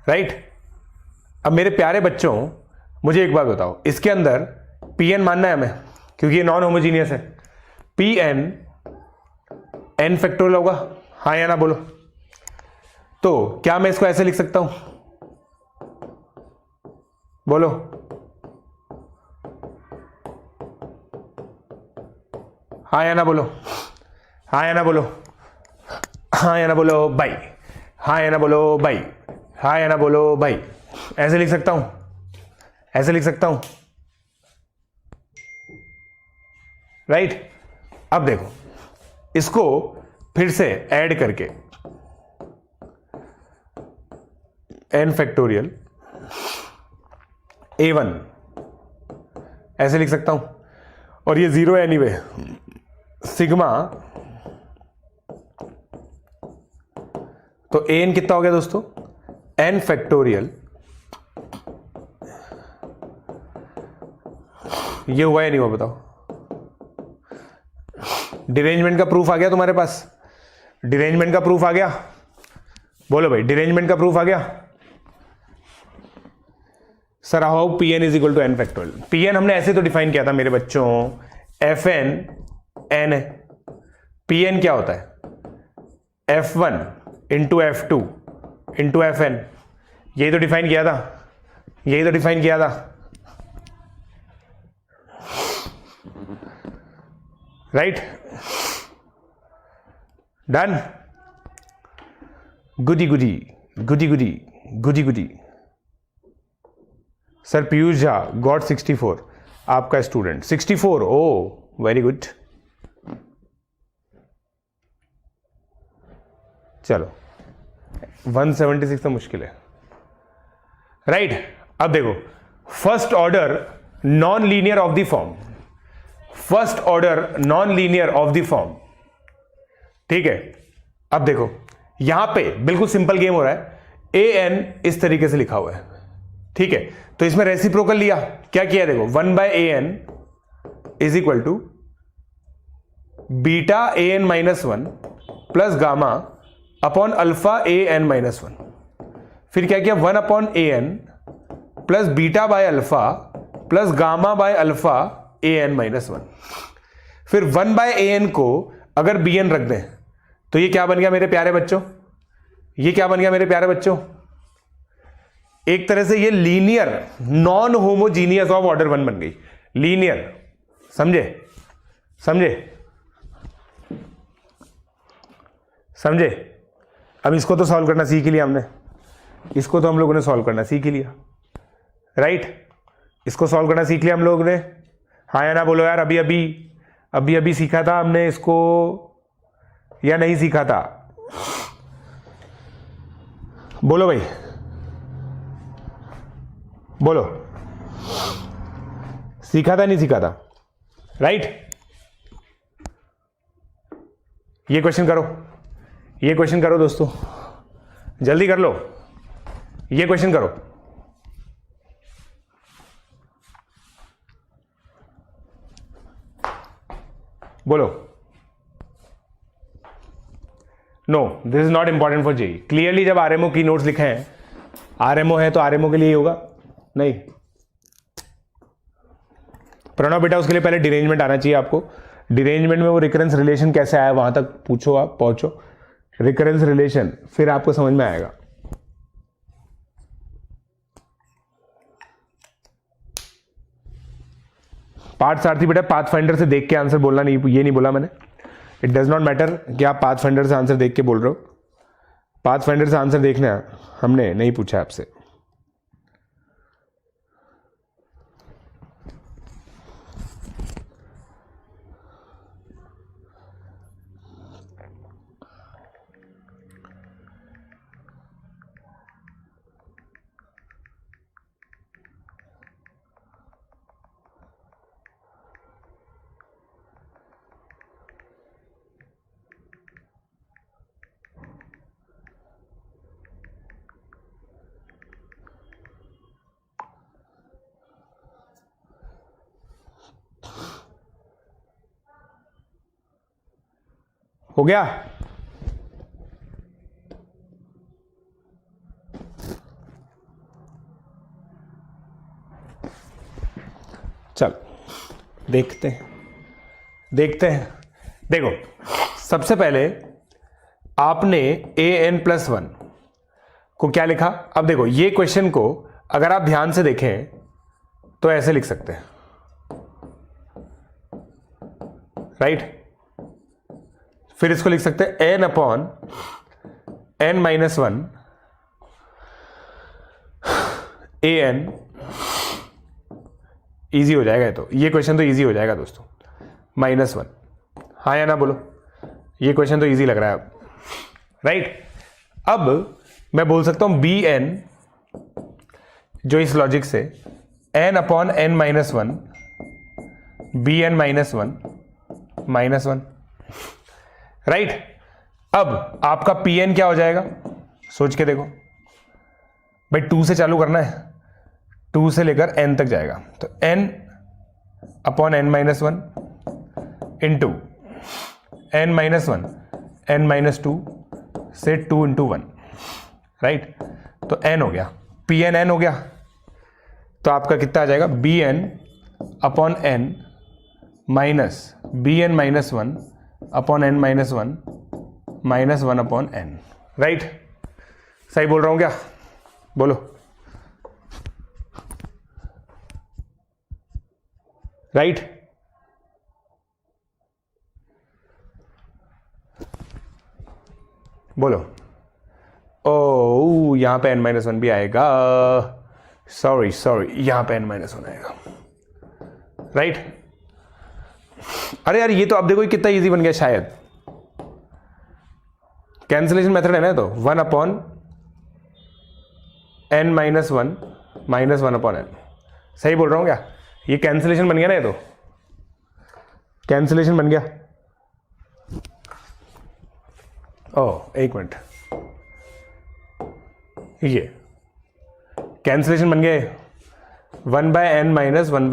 राइट। अब मेरे प्यारे बच्चों मुझे एक बात बताओ, इसके अंदर Pn मानना है हमें क्योंकि ये नॉन होमोजीनियस है। Pn n फैक्टोरियल होगा, हाँ या ना बोलो। तो क्या मैं इसको ऐसे लिख सकता हूं? बोलो। हाँ या ना बोलो, हाँ या ना बोलो, हाँ या ना बोलो भाई, हाँ या ना बोलो भाई, हाँ या ना बोलो भाई। ऐसे लिख सकता हूं, ऐसे लिख सकता हूं, राइट। अब देखो इसको फिर से ऐड करके n फैक्टोरियल A1 ऐसे लिख सकता हूं, और ये 0 है एनीवे, सिग्मा। तो an कितना हो गया दोस्तों? n फैक्टोरियल, ये हुआ या नहीं हुआ बताओ? डिरेंजमेंट का प्रूफ आ गया तुम्हारे पास? डिरेंजमेंट का प्रूफ आ गया? बोलो भाई, डिरेंजमेंट का प्रूफ आ गया? Sir how Pn is equal to n factorial? Pn हमने ऐसे तो डिफाइन किया था मेरे बच्चों, Fn n है। Pn क्या होता है? F1 into F2 into Fn, यही तो डिफाइन किया था, यही तो डिफाइन किया था, राइट। डन। गुडी गुडी गुडी गुडी गुडी गुडी। सर पीयूष झा गॉट 64, आपका स्टूडेंट 64, ओ वेरी गुड। चलो 176 तो मुश्किल है, राइट। अब देखो first order non linear of the form, first order non linear of the form, ठीक है। अब देखो यहां पे बिल्कुल सिंपल गेम हो रहा है। an इस तरीके से लिखा हुआ है, ठीक है। तो इसमें रेसिप्रोकल लिया, क्या किया देखो, 1/an is equal to beta an minus 1 plus gamma upon alpha an minus 1। फिर क्या किया, 1/an plus beta by alpha plus gamma by alpha A N minus one. फिर 1 बाय ए एन को अगर बी एन रख दें तो ये क्या बन गया मेरे प्यारे बच्चों, ये क्या बन गया मेरे प्यारे बच्चों, एक तरह से ये linear non homogeneous of order 1 बन गई, लीनियर। समझे समझे समझे। अब इसको तो सॉल्व करना सीख ही लिया हमने, इसको तो हम लोगों ने सॉल्व करना सीख ही लिया, राइट। इसको सॉल्व करना सीख लिया हम लोगों ने, हाँ या ना बोलो यार। अभी अभी सीखा था हमने इसको या नहीं सीखा था, बोलो भाई बोलो, सीखा था नहीं सीखा था, राइट। ये क्वेश्चन करो, ये क्वेश्चन करो दोस्तों, जल्दी कर लो, ये क्वेश्चन करो। बोलो। No, this is not important for JEE. Clearly जब आरएमओ की नोट्स लिखे हैं, आरएमओ है तो आरएमओ के लिए ही होगा, नहीं। प्रणव बेटा उसके लिए पहले डिरेंजमेंट आना चाहिए आपको। डिरेंजमेंट में वो रिकरेंस रिलेशन कैसे आया वहां तक पूछो, आप पहुंचो रिकरेंस रिलेशन, फिर आपको समझ में आएगा। पार्थ सारथी बेटा पाथफाइंडर से देख के आंसर बोलना नहीं, ये नहीं बोला मैंने। इट डज नॉट मैटर कि आप पाथफाइंडर से आंसर देख के बोल रहे हो, पाथफाइंडर से आंसर देखना हमने नहीं पूछा आपसे। हो गया? चल देखते हैं देखो, सबसे पहले आपने ए एन प्लस वन को क्या लिखा। अब देखो ये क्वेश्चन को अगर आप ध्यान से देखें तो ऐसे लिख सकते हैं, राइट। फिर इसको लिख सकते हैं N upon N minus one A N. Easy हो जाएगा, तो ये क्वेश्चन तो ईजी हो जाएगा दोस्तों, माइनस वन। हाँ या ना बोलो, ये क्वेश्चन तो ईजी लग रहा है अब, राइट। अब मैं बोल सकता हूं बी एन, जो इस लॉजिक से N upon N minus one, B N minus one, right. अब आपका पी एन क्या हो जाएगा, सोच के देखो भाई, 2 से चालू करना है, 2 से लेकर n तक जाएगा, तो n upon N minus one into N minus one N minus two से 2 इंटू वन, राइट। तो n हो गया, पी एन एन हो गया, तो आपका कितना आ जाएगा, B N upon N minus B N minus one upon N minus one upon N, right. सही बोल रहा हूं क्या, बोलो। राइट, बोलो। ओ यहां पे n माइनस वन भी आएगा, सॉरी यहां पे n माइनस वन आएगा, राइट। अरे यार ये तो अब देखो कितना इजी बन गया, शायद कैंसिलेशन मेथड है ना, तो 1 upon N minus one upon N. सही बोल रहा हूं क्या, ये कैंसिलेशन बन गया ना, ये तो कैंसिलेशन बन गया। ओह एक मिनट, ये कैंसिलेशन बन गए 1 by N minus one,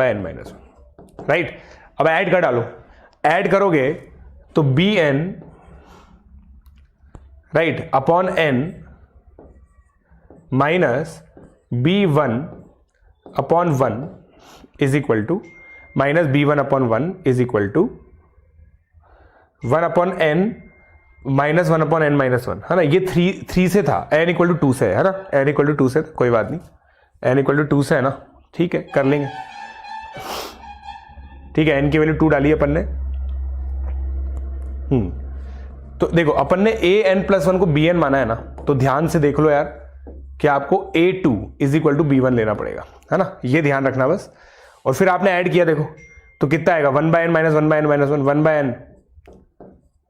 right. अब ऐड कर डालो, ऐड करोगे तो B N, right, upon N minus B one upon one is equal to minus b1 upon 1 is equal to 1 upon n minus 1 upon n minus 1, है ना। ये 3 से था, n इक्वल टू 2 से है ना, n इक्वल टू 2 से, कोई बात नहीं, n इक्वल टू 2 से है ना, ठीक है, कर लेंगे। ठीक है, n की वैल्यू 2 डाली अपन ने। तो देखो अपन ने an+1 को bn माना है ना, तो ध्यान से देख लो यार कि आपको a2 is equal to b1 लेना पड़ेगा, है ना, ये ध्यान रखना बस। और फिर आपने ऐड किया, देखो तो कितना आएगा, 1/n minus 1/n minus 1, 1/n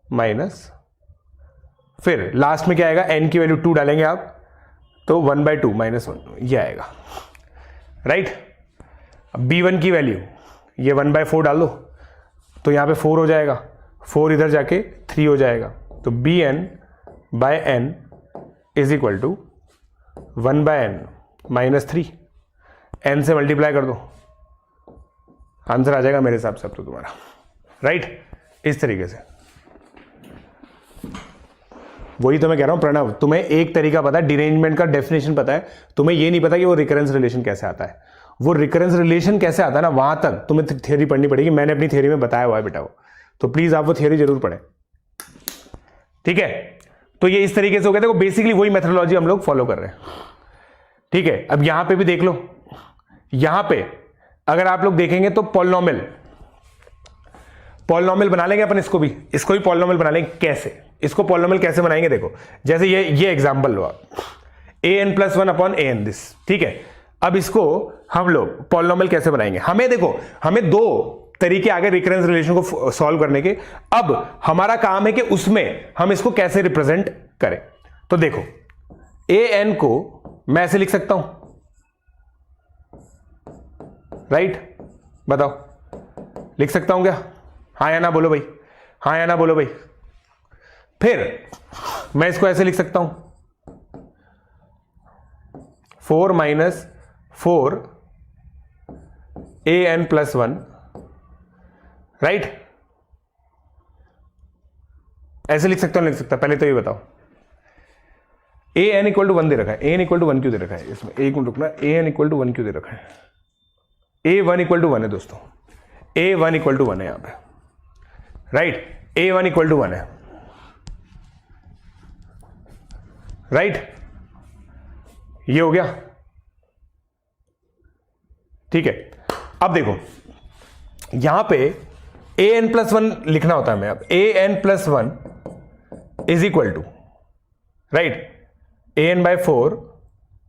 minus, फिर लास्ट में क्या आएगा, n की वैल्यू 2 डालेंगे आप, तो 1/2 माइनस 1 ये आएगा, राइट। b1 की वैल्यू ये 1/4 डाल दो, तो यहां पे 4 हो जाएगा, 4 इधर जाके 3 हो जाएगा, तो bn/n is equal to 1/n minus 3, n से मल्टीप्लाई कर दो, आंसर आ जाएगा मेरे हिसाब से अब तो तुम्हारा, राइट। इस तरीके से वही तो मैं कह रहा हूं प्रणव, तुम्हें एक तरीका पता है, डिरेंजमेंट का डेफिनेशन पता है, तुम्हें ये नहीं पता कि वो रिकरेंस रिलेशन कैसे आता है। वो रिकरेंस रिलेशन कैसे आता है ना, वहां तक तुम्हें थ्योरी पढ़नी पड़ेगी, मैंने अपनी थ्योरी में बताया हुआ है बेटा वो, तो प्लीज आप वो थ्योरी जरूर पढ़ें, ठीक है। तो ये इस तरीके से हो गया, देखो बेसिकली वही मेथोडोलॉजी हम लोग फॉलो कर रहे हैं, ठीक है। अब यहां पे भी देख लो, यहां पे अगर आप लोग देखेंगे तो पॉलिनॉमियल बना लेंगे अपन, इसको भी पॉलिनॉमियल बना लेंगे। कैसे, इसको पॉलिनॉमियल कैसे बनाएंगे, देखो जैसे ये एग्जांपल लो आप, an+1 अपॉन an दिस, ठीक है। अब इसको हम लोग पॉलिनॉमियल कैसे बनाएंगे, हमें देखो, हमें दो तरीके आगे रिकरेंस रिलेशन को सॉल्व करने के। अब हमारा काम है कि उसमें हम इसको कैसे रिप्रेजेंट करें। तो देखो an को मैं ऐसे लिख सकता हूं, राइट, बताओ लिख सकता हूं क्या, हाँ या ना बोलो भाई, हाँ या ना बोलो भाई। फिर मैं इसको ऐसे लिख सकता हूं, 4 माइनस 4 an+1, राइट, ऐसे लिख सकता हूं, लिख सकता, पहले तो ये बताओ an इक्वल टू 1 दे रखा है, an इक्वल टू 1 क्यों दे रखा है इसमें, एक मिनट रुकना, an इक्वल टू 1 क्यों दे रखा है, a1 इक्वल टू 1 है दोस्तों, a1 इक्वल टू 1 है यहां पे, राइट, a1 इक्वल टू 1 है, राइट, ये हो गया, ठीक है। अब देखो यहां पे an+1 लिखना होता है हमें, अब an+1 is equal to, right, an/4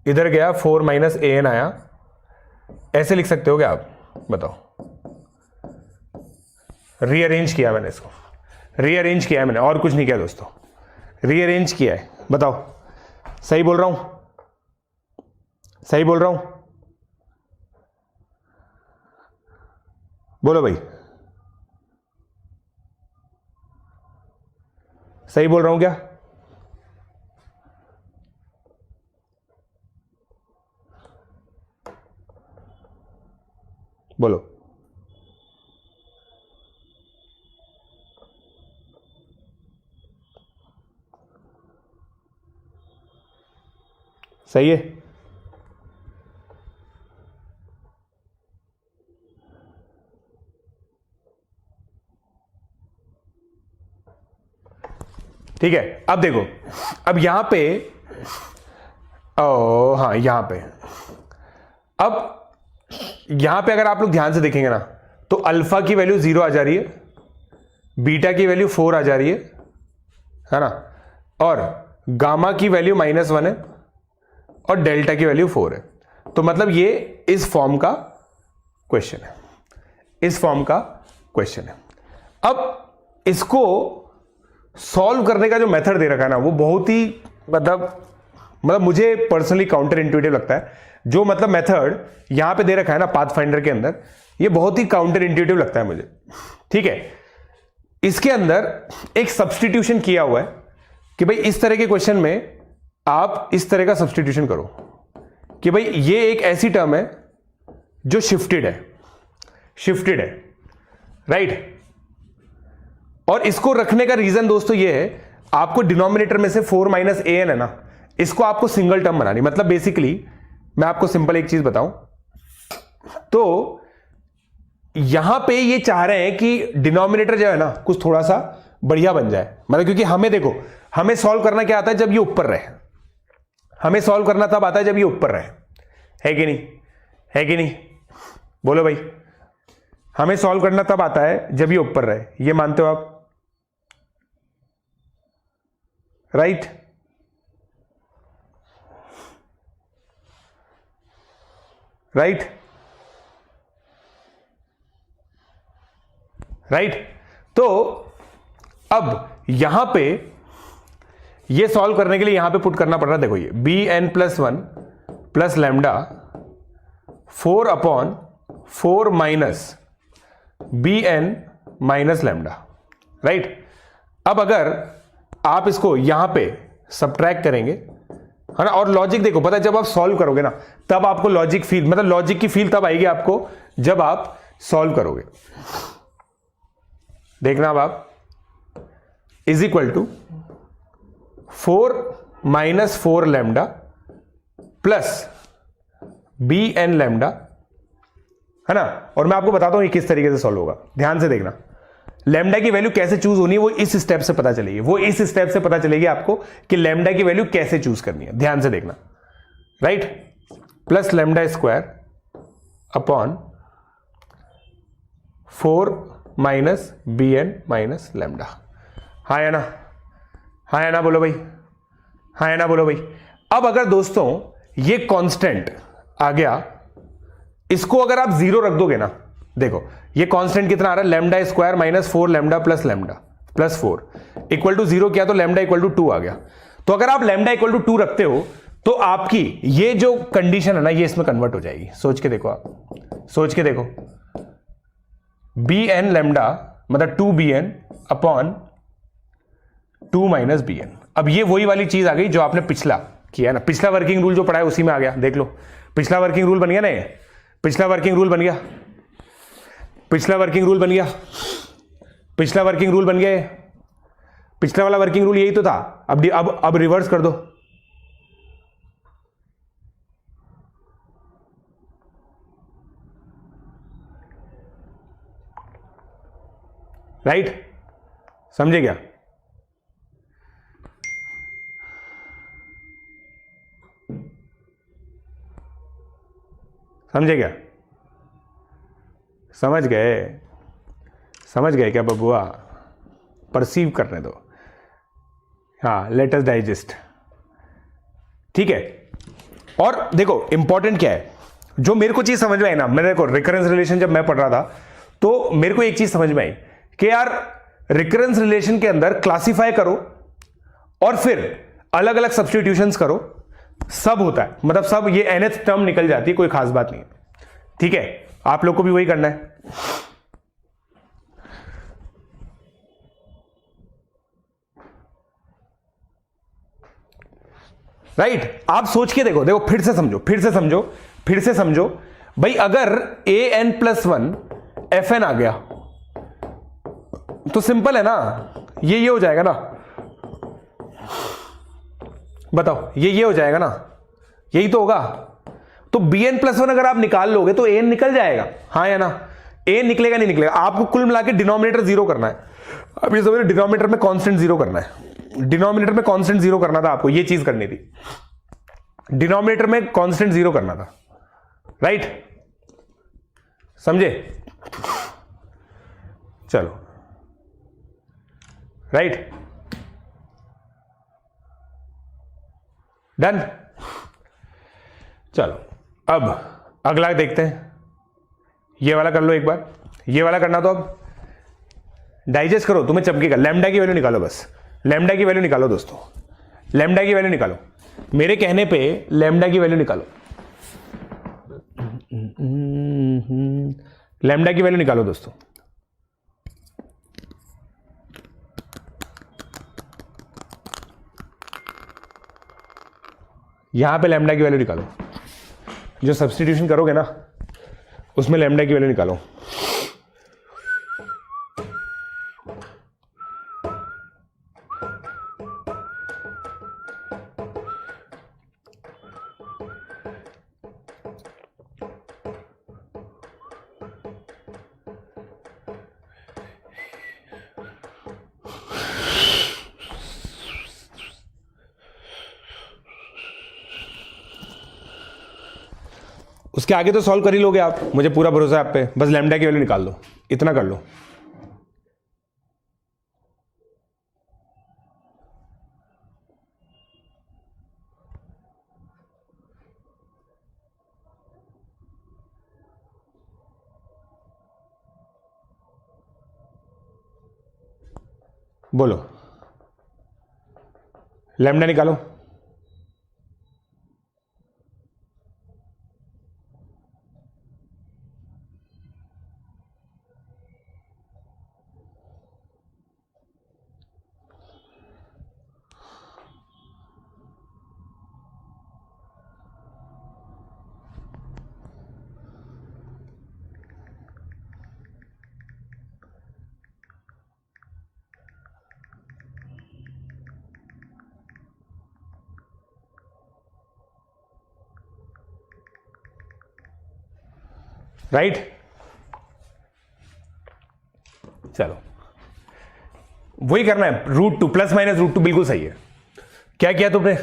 इधर गया, 4 माइनस an आया, ऐसे लिख सकते हो क्या आप, बताओ। रीअरेंज किया मैंने इसको, रीअरेंज किया है मैंने, और कुछ नहीं किया दोस्तों, रीअरेंज किया है, बताओ सही बोल रहा हूं, सही बोल रहा हूं, बोलो भाई, सही बोल रहा हूं क्या, बोलो। सही है, ठीक है। अब देखो, अब यहां पे हाँ यहां पे, अब यहां पे अगर आप लोग ध्यान से देखेंगे ना, तो अल्फा की वैल्यू 0 आ जा रही है, बीटा की वैल्यू 4 आ जा रही है ना, और गामा की वैल्यू -1 है, और डेल्टा की वैल्यू 4 है। तो मतलब ये इस फॉर्म का क्वेश्चन है, इस फॉर्म का क्वेश्चन है। अब इसको सॉल्व करने का जो मेथड दे रखा है ना, वो बहुत ही मतलब मुझे पर्सनली काउंटर इंट्यूटिव लगता है। जो मतलब मेथड यहां पे दे रखा है ना पाथफाइंडर के अंदर, ये बहुत ही काउंटर इंट्यूटिव लगता है मुझे, ठीक है। इसके अंदर एक सब्स्टिट्यूशन किया हुआ है कि भाई इस तरह के क्वेश्चन में आप इस तरह का सब्स्टिट्यूशन करो कि भाई ये एक ऐसी टर्म है जो शिफ्टेड है, राइट। और इसको रखने का रीजन दोस्तों ये है, आपको डिनोमिनेटर में से 4 माइनस an है ना, इसको आपको सिंगल टर्म बनानी। मतलब बेसिकली मैं आपको सिंपल एक चीज बताऊं तो यहां पे ये चाह रहे हैं कि डिनोमिनेटर जो है ना कुछ थोड़ा सा बढ़िया बन जाए, मतलब क्योंकि हमें देखो, हमें सॉल्व करना क्या आता है, जब ये ऊपर रहे, हमें सॉल्व करना तब आता है जब ये ऊपर रहे, है कि नहीं, है कि नहीं, बोलो भाई, हमें सॉल्व करना तब आता है जब ये ऊपर रहे, ये मानते हो आप, राइट? राइट? राइट? तो अब यहां पे ये सॉल्व करने के लिए यहां पे पुट करना पड़ रहा है, देखो ये B N plus one plus lambda 4/4 minus B N minus lambda, right? अब अगर आप इसको यहां पे सबट्रैक्ट करेंगे, है ना, और लॉजिक देखो, पता है जब आप सॉल्व करोगे ना तब आपको लॉजिक फील, मतलब लॉजिक की फील तब आएगी आपको जब आप सॉल्व करोगे। देखना अब आप, is equal to 4 minus 4 lambda plus B N lambda, है ना, और मैं आपको बताता हूं ये किस तरीके से सॉल्व होगा, ध्यान से देखना। लैम्डा की वैल्यू कैसे चूज होनी है वो इस स्टेप से पता चलेगी, वो इस स्टेप से पता चलेगी आपको कि लैम्डा की वैल्यू कैसे चूज करनी है, ध्यान से देखना, right? Plus lambda square upon 4 minus B N minus lambda. हाँ या ना, हाँ या ना, बोलो भाई, हाँ या ना, बोलो भाई। अब अगर दोस्तों ये कांस्टेंट आ गया, इसको अगर आप जीरो रख दोगे ना, देखो ये कांस्टेंट कितना आ रहा है, lambda square minus 4 lambda plus 4 equal to 0 किया तो लैम्डा इक्वल टू 2 आ गया। तो अगर आप लैम्डा इक्वल टू 2 रखते हो तो आपकी ये जो कंडीशन है ना ये इसमें कन्वर्ट हो जाएगी। सोच के देखो, आप सोच के देखो, बी एन लैम्डा मतलब 2bn upon 2 minus B N. अब ये वही वाली चीज आ गई जो आपने पिछला किया ना, पिछला वर्किंग रूल जो पढ़ा है उसी में आ गया, देख लो पिछला वर्किंग रूल बन गया ना, ये पिछला वर्किंग रूल बन गया, पिछला वर्किंग रूल बन गया, पिछला वर्किंग रूल बन गया, पिछला वाला वर्किंग रूल यही तो था। अब रिवर्स कर दो, राइट? समझे क्या? समझे क्या? समझ गए? समझ गए क्या बबुआ? परसीव करने दो, हाँ, लेट अस डाइजेस्ट, ठीक है। और देखो इंपॉर्टेंट क्या है, जो मेरे को चीज समझ में आई ना, मेरे को रिकरेंस रिलेशन जब मैं पढ़ रहा था तो मेरे को एक चीज समझ में आई कि यार रिकरेंस रिलेशन के अंदर क्लासिफाई करो और फिर अलग अलग सब्स्टिट्यूशंस करो, सब होता है, मतलब सब ये nth टर्म निकल जाती है, कोई खास बात नहीं है, ठीक है? आप लोग को भी वही करना है, राइट? आप सोच के देखो, देखो फिर से समझो, फिर से समझो, फिर से समझो भाई, अगर A N plus 1 F N आ गया तो सिंपल है ना, ये हो जाएगा ना, बताओ ये हो जाएगा ना, यही तो होगा। तो बी एन प्लस 1 अगर आप निकाल लोगे तो ए एन निकल जाएगा, हाँ या ना? ए निकलेगा नहीं निकलेगा? आपको कुल मिला के डिनोमिनेटर जीरो करना है। अब ये समझो डिनोमिनेटर में कांस्टेंट जीरो करना है, डिनोमिनेटर में कांस्टेंट जीरो करना था आपको, ये चीज करनी थी, डिनोमिनेटर में कांस्टेंट जीरो करना था, राइट? समझे? चलो, राइट, डन। चलो अब अगला देखते हैं, ये वाला कर लो एक बार, ये वाला करना तो अब डाइजेस्ट करो, तुम्हें चमकेगा। लैम्डा की वैल्यू निकालो, बस लैम्डा की वैल्यू निकालो दोस्तों, लैम्डा की वैल्यू निकालो, मेरे कहने पे लैम्डा की वैल्यू निकालो, लैम्डा की वैल्यू निकालो दोस्तों। यहां पे लैम्डा की वैल्यू निकालो, जो सब्स्टिट्यूशन करोगे ना उसमें लैम्डा की वैल्यू निकालो। उसके आगे तो सॉल्व कर ही लोगे आप, मुझे पूरा भरोसा है आप पे। बस लैम्डा की वैल्यू निकाल दो, इतना कर लो। बोलो, लैम्डा निकालो। राइट, चलो वही करना है। √2 प्लस माइनस √2 बिल्कुल सही है। क्या किया तुमने?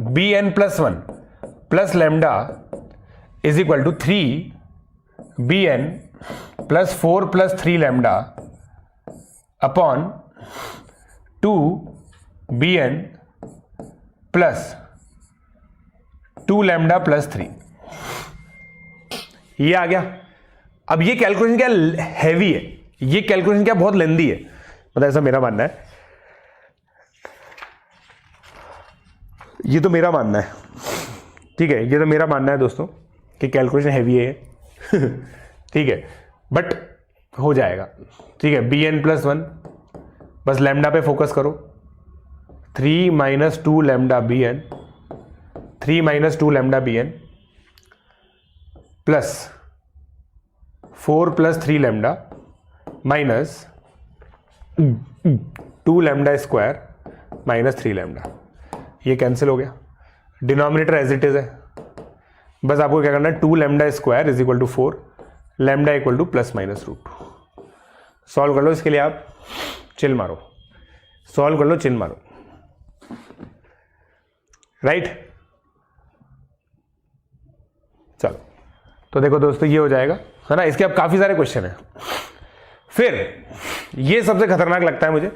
bn+1 plus lambda is equal to 3bn plus 4 plus 3 lambda upon 2bn plus 2 lambda plus 3। ये आ गया। अब ये कैलकुलेशन क्या हैवी है, ये कैलकुलेशन क्या बहुत लेंदी है, मतलब ऐसा मेरा मानना है। ये तो मेरा मानना है, ठीक है, ये तो मेरा मानना है दोस्तों कि कैलकुलेशन हैवी है ठीक है, बट हो जाएगा। ठीक है, bn+1 बस लैम्डा पे फोकस करो। 3 - 2 lambda bn, 3 - 2 lambda bn plus 4 plus 3 lambda minus 2 lambda square minus 3 lambda. ये कैंसिल हो गया, डिनोमिनेटर एज इट इज है। बस आपको क्या करना है, 2 lambda square is equal to 4, lambda equal to plus minus √2। Solve कर लो इसके लिए, आप चिल मारो, सॉल्व कर लो, चिल मारो। राइट, चलो तो देखो दोस्तों ये हो जाएगा, है ना। इसके अब काफी सारे क्वेश्चन हैं। फिर ये सबसे खतरनाक लगता है मुझे,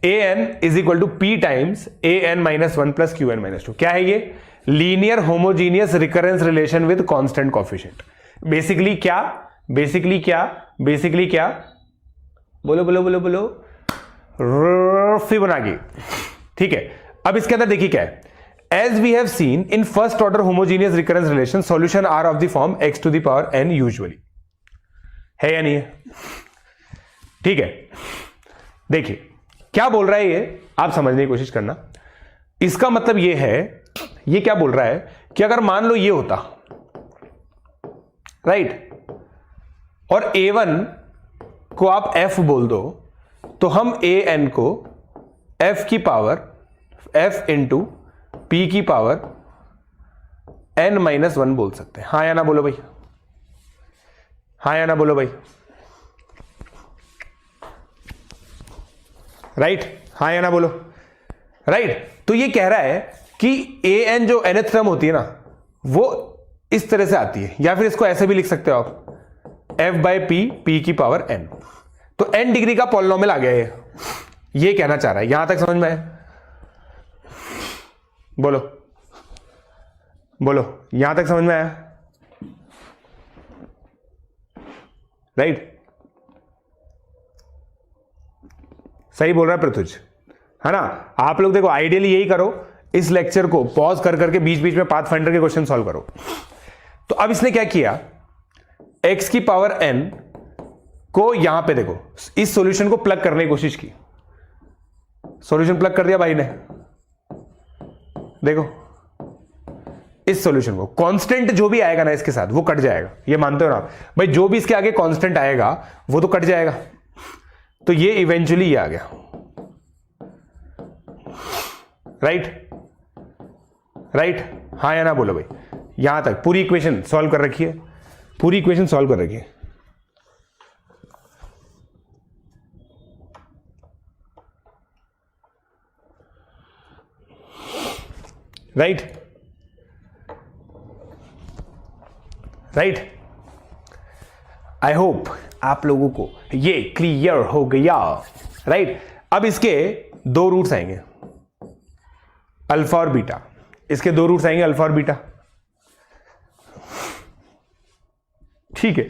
an is equal to P times an-1 plus qn-2। क्या है ये? Linear homogeneous recurrence relation with constant coefficient. Basically क्या, बेसिकली क्या, बेसिकली क्या, बोलो बोलो बोलो बोलो, फिबोनाची। ठीक है, अब इसके अंदर देखिए क्या है। As we have seen in first order homogeneous recurrence relation, solution are of the form x to the power n usually। है या नहीं है? ठीक है, देखिए क्या बोल रहा है ये, आप समझने की कोशिश करना। इसका मतलब ये है, ये क्या बोल रहा है कि अगर मान लो ये होता, राइट, और a1 को आप f बोल दो, तो हम an को f की पावर f इंटू p की पावर n-1 बोल सकते हैं। हाँ या ना बोलो भाई, हाँ या ना बोलो भाई, राइट, हाँ या ना बोलो, राइट। तो ये कह रहा है कि an जो nth टर्म होती है ना, वो इस तरह से आती है, या फिर इसको ऐसे भी लिख सकते हो आप, f/p p की पावर n। तो n डिग्री का पॉलिनोमियल आ गया ये कहना चाह रहा है। यहां तक समझ में आया? बोलो बोलो, यहां तक समझ में आया? राइट, सही बोल रहा है पृथ्वी, है ना। आप लोग देखो, आइडियली यही करो, इस लेक्चर को पॉज कर करके बीच बीच में पाथफाइंडर के क्वेश्चन सॉल्व करो। तो अब इसने क्या किया, x की पावर n को यहां पे देखो, इस सॉल्यूशन को प्लग करने की कोशिश की, सॉल्यूशन प्लग कर दिया भाई ने। देखो इस सॉल्यूशन को, कांस्टेंट जो भी आएगा ना इसके साथ वो कट जाएगा, ये मानते हो ना आप भाई, जो भी इसके आगे कांस्टेंट आएगा वो तो कट जाएगा। तो ये इवेंचुअली ये आ गया, राइट, राइट, हाँ या ना बोलो भाई। यहां तक पूरी इक्वेशन सॉल्व कर रखी है, पूरी इक्वेशन सॉल्व कर रखी है। Right, right. आई होप आप लोगों को ये क्लियर हो गया, राइट। अब इसके दो रूट्स आएंगे, अल्फा और बीटा। इसके दो रूट्स आएंगे, अल्फा और बीटा। ठीक है।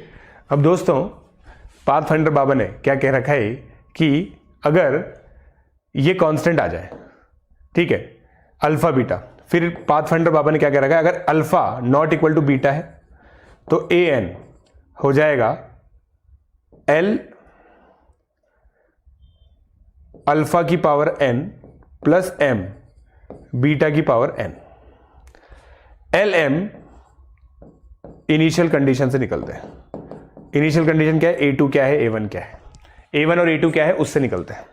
अब दोस्तों पाथफाइंडर बाबा ने क्या कह रखा है कि अगर ये कांस्टेंट आ जाए, ठीक है, अल्फा बीटा, फिर पाथफाइंडर बाबा ने क्या कह रखा है, अगर alpha not equal to beta है तो ए एन हो जाएगा एल अल्फा की power N plus M beta की power N. L M initial condition से निकलते हैं। इनिशियल कंडीशन क्या है, ए टू क्या है, ए वन क्या है, ए वन और ए टू क्या है, उससे निकलते हैं।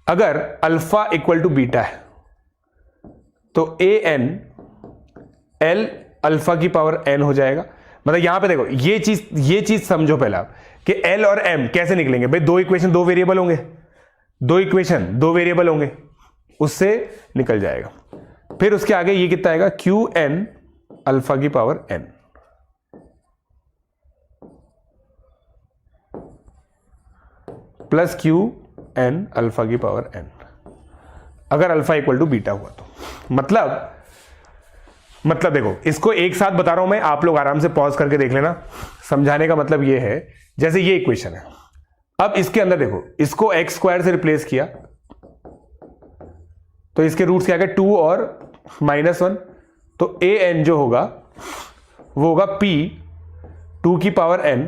अगर अल्फा इक्वल टू बीटा है तो ए एन एल अल्फा की पावर एन हो जाएगा। मतलब यहां पे देखो ये चीज समझो पहले आप कि एल और एम कैसे निकलेंगे। भाई दो इक्वेशन दो वेरिएबल होंगे, दो इक्वेशन दो वेरिएबल होंगे, उससे निकल जाएगा। फिर उसके आगे ये कितना आएगा, क्यू एन अल्फा की power N plus Q N alpha की पावर एन, अगर अल्फा इक्वल टू बीटा हुआ तो। मतलब देखो इसको एक साथ बता रहा हूं मैं, आप लोग आराम से पॉज करके देख लेना। समझाने का मतलब ये है, जैसे ये इक्वेशन है, अब इसके अंदर देखो इसको एक्स स्क्वायर से रिप्लेस किया तो इसके रूट्स क्या गए, 2 और -1, तो ए एन जो होगा वो होगा p 2 की पावर n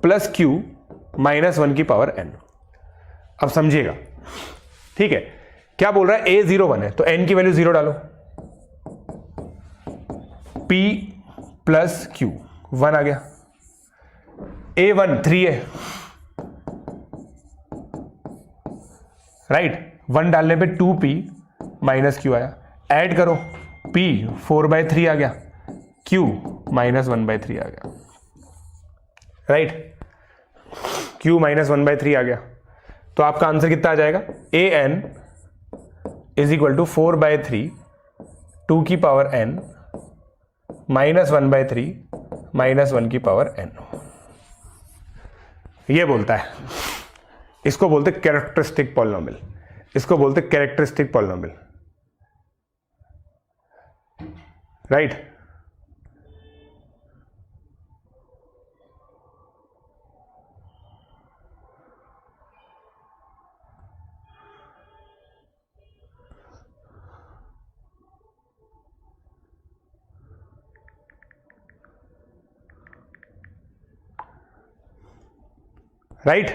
प्लस q -1 की पावर n। अब समझिएगा, ठीक है, क्या बोल रहा है, a 0 1 है तो n की वैल्यू 0 डालो, p प्लस q 1 आ गया, a 1 3 है, राइट, 1 डालने पे 2p माइनस q आया, ऐड करो, p 4/3 आ गया, q -1/3 आ गया, राइट, q -1/3 आ गया। तो आपका आंसर कितना आ जाएगा, ए एन इज इक्वल टू 4/3 2 की पावर n -1/3 -1 की पावर n। ये बोलता है, इसको बोलते कैरेक्टरिस्टिक पॉलिनोमियल, इसको बोलते कैरेक्टरिस्टिक पॉलिनोमियल, राइट। राइट,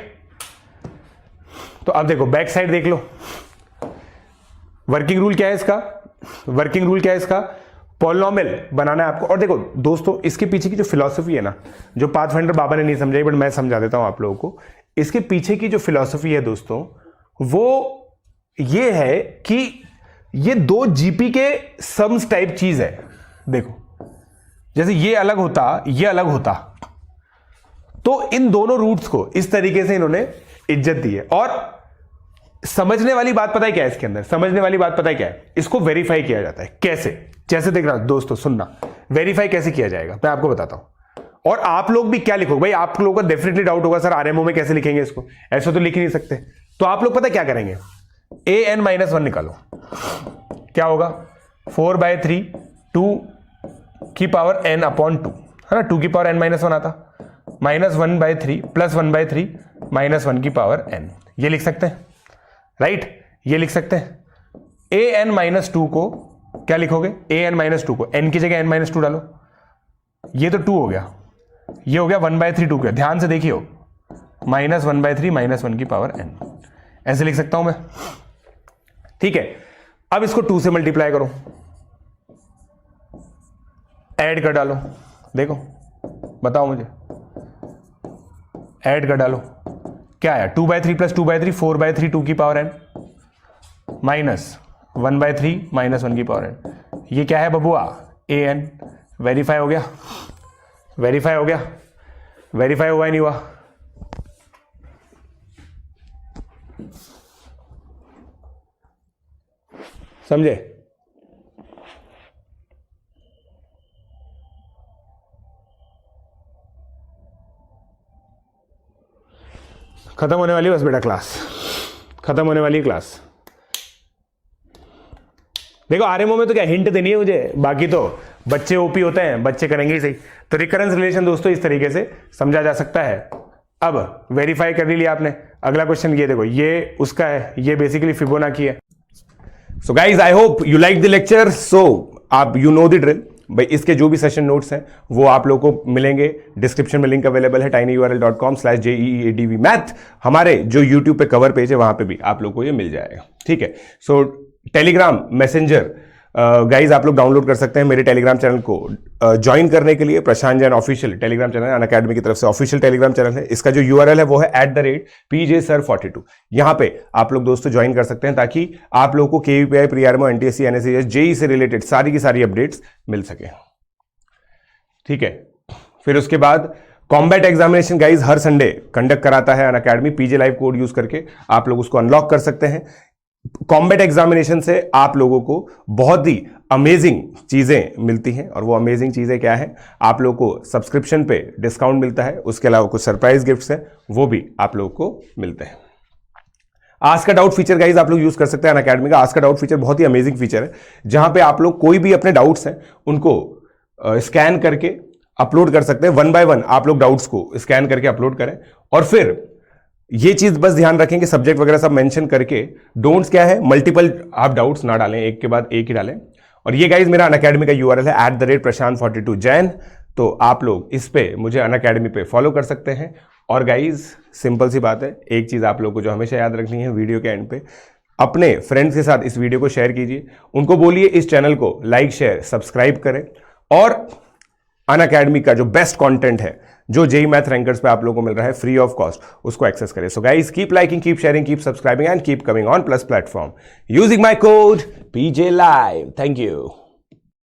तो अब देखो बैक साइड देख लो, वर्किंग रूल क्या है इसका, वर्किंग रूल क्या है इसका, पॉलिनोमियल बनाना है आपको। और देखो दोस्तों इसके पीछे की जो फिलॉसफी है ना, जो पाथफाइंडर बाबा ने नहीं समझाई बट मैं समझा देता हूं आप लोगों को। इसके पीछे की जो फिलॉसफी है दोस्तों वो ये है कि ये दो जीपी के सम्स टाइप चीज है। देखो जैसे ये अलग होता, ये अलग होता, तो इन दोनों रूट्स को इस तरीके से इन्होंने इज्जत दी है। और समझने वाली बात पता है क्या है इसके अंदर, समझने वाली बात पता है क्या है, इसको वेरीफाई किया जाता है। कैसे, जैसे देख रहा दोस्तों सुनना, वेरीफाई कैसे किया जाएगा मैं आपको बताता हूं। और आप लोग भी क्या लिखोगे भाई, आप लोगों का डेफिनेटली डाउट होगा सर आरएमओ में कैसे लिखेंगे इसको, ऐसे तो लिख ही नहीं सकते। तो आप लोग पता क्या करेंगे, an-1 निकालो, क्या होगा 4/3 2 की पावर n अपॉन 2 है ना, 2 की पावर n-1 आता, -1/3 प्लस 1/3 -1 की पावर n, ये लिख सकते हैं, राइट, ये लिख सकते हैं। an-2 को क्या लिखोगे, an-2 को n की जगह n-2 डालो, ये तो 2 हो गया, ये हो गया 1/3 2 का, ध्यान से देखिए -1/3 -1 की पावर n, ऐसे लिख सकता हूं मैं, ठीक है। अब इसको 2 से मल्टीप्लाई करो, ऐड कर डालो, देखो बताओ मुझे, ऐड कर डालो, क्या आया 2/3 प्लस 2/3 4/3 2 की पावर n माइनस 1/3 -1 की पावर n, ये क्या है बबुआ, an। वेरीफाई हो गया, वेरीफाई हो गया, वेरीफाई हुआ ही नहीं हुआ, समझे। खत्म होने वाली बस बेटा क्लास, खत्म होने वाली क्लास। देखो आरएमओ में तो क्या हिंट देनी है मुझे, बाकी तो बच्चे ओपी होते हैं, बच्चे करेंगे ही सही। तो रिकरेंस रिलेशन दोस्तों इस तरीके से समझा जा सकता है। अब वेरीफाई कर लिया आपने। अगला क्वेश्चन ये देखो, ये उसका है, ये बेसिकली फिबोनाची है। So guys I hope you like the lecture. So आप यू नो द ड्रिल भाई, इसके जो भी सेशन नोट्स हैं वो आप लोगों को मिलेंगे, डिस्क्रिप्शन में लिंक अवेलेबल है tinyurl.com/JEEADV मैथ। हमारे जो यूट्यूब पे कवर पेज है वहां पे भी आप लोगों को ये मिल जाएगा, ठीक है। सो टेलीग्राम मैसेंजर गाइज आप लोग डाउनलोड कर सकते हैं। मेरे टेलीग्राम चैनल को ज्वाइन करने के लिए Prashant Jain official Telegram channel Unacademy की तरफ से ऑफिशियल टेलीग्राम चैनल है। इसका जो यूआरएल है वो है @PJSir42। यहां पे आप लोग दोस्तों ज्वाइन कर सकते हैं ताकि आप लोगों को KVPI, pre Armo, NTSC, NSCS, JEE से रिलेटेड सारी की सारी अपडेट्स मिल सके, ठीक है। फिर उसके बाद कॉम्बैट एग्जामिनेशन गाइज हर संडे कंडक्ट कराता है Unacademy. PJ live code use करके आप लोग उसको अनलॉक कर सकते हैं। कॉम्बैट एग्जामिनेशन से आप लोगों को बहुत ही अमेजिंग चीजें मिलती हैं, और वो अमेजिंग चीजें क्या है, आप लोगों को सब्सक्रिप्शन पे डिस्काउंट मिलता है, उसके अलावा कुछ सरप्राइज गिफ्ट्स हैं वो भी आप लोगों को मिलते हैं। आस्क का डाउट फीचर गाइज आप लोग यूज कर सकते हैं अनअकैडमी का। आस्क का डाउट फीचर बहुत ही अमेजिंग फीचर है, जहां पे आप लोग कोई भी अपने डाउट्स हैं उनको स्कैन करके अपलोड कर सकते हैं। 1 बाय 1 आप लोग डाउट्स को स्कैन करके अपलोड करें, और फिर ये चीज बस ध्यान रखें कि सब्जेक्ट वगैरह सब मेंशन करके, डोंट्स क्या है, मल्टीपल आप डाउट्स ना डालें, एक के बाद एक ही डालें। और ये गाइज मेरा अनअकैडमी का यूआरएल है @prashant42jain। तो आप लोग इस पे मुझे अनअकैडमी पे फॉलो कर सकते हैं। और गाइज सिंपल सी बात है, एक चीज आप लोग को जो हमेशा याद रखनी है वीडियो के एंड पे, अपने फ्रेंड्स के साथ इस वीडियो को शेयर कीजिए, उनको बोलिए इस चैनल को लाइक शेयर सब्सक्राइब करें, और अनअकैडमी का जो बेस्ट कंटेंट है जो JEE मैथ रैंकर्स पे आप लोगों को मिल रहा है फ्री ऑफ कॉस्ट, उसको एक्सेस करें। So guys keep liking, keep sharing, keep subscribing and keep coming on plus platform using my code PJ Live। Thank you.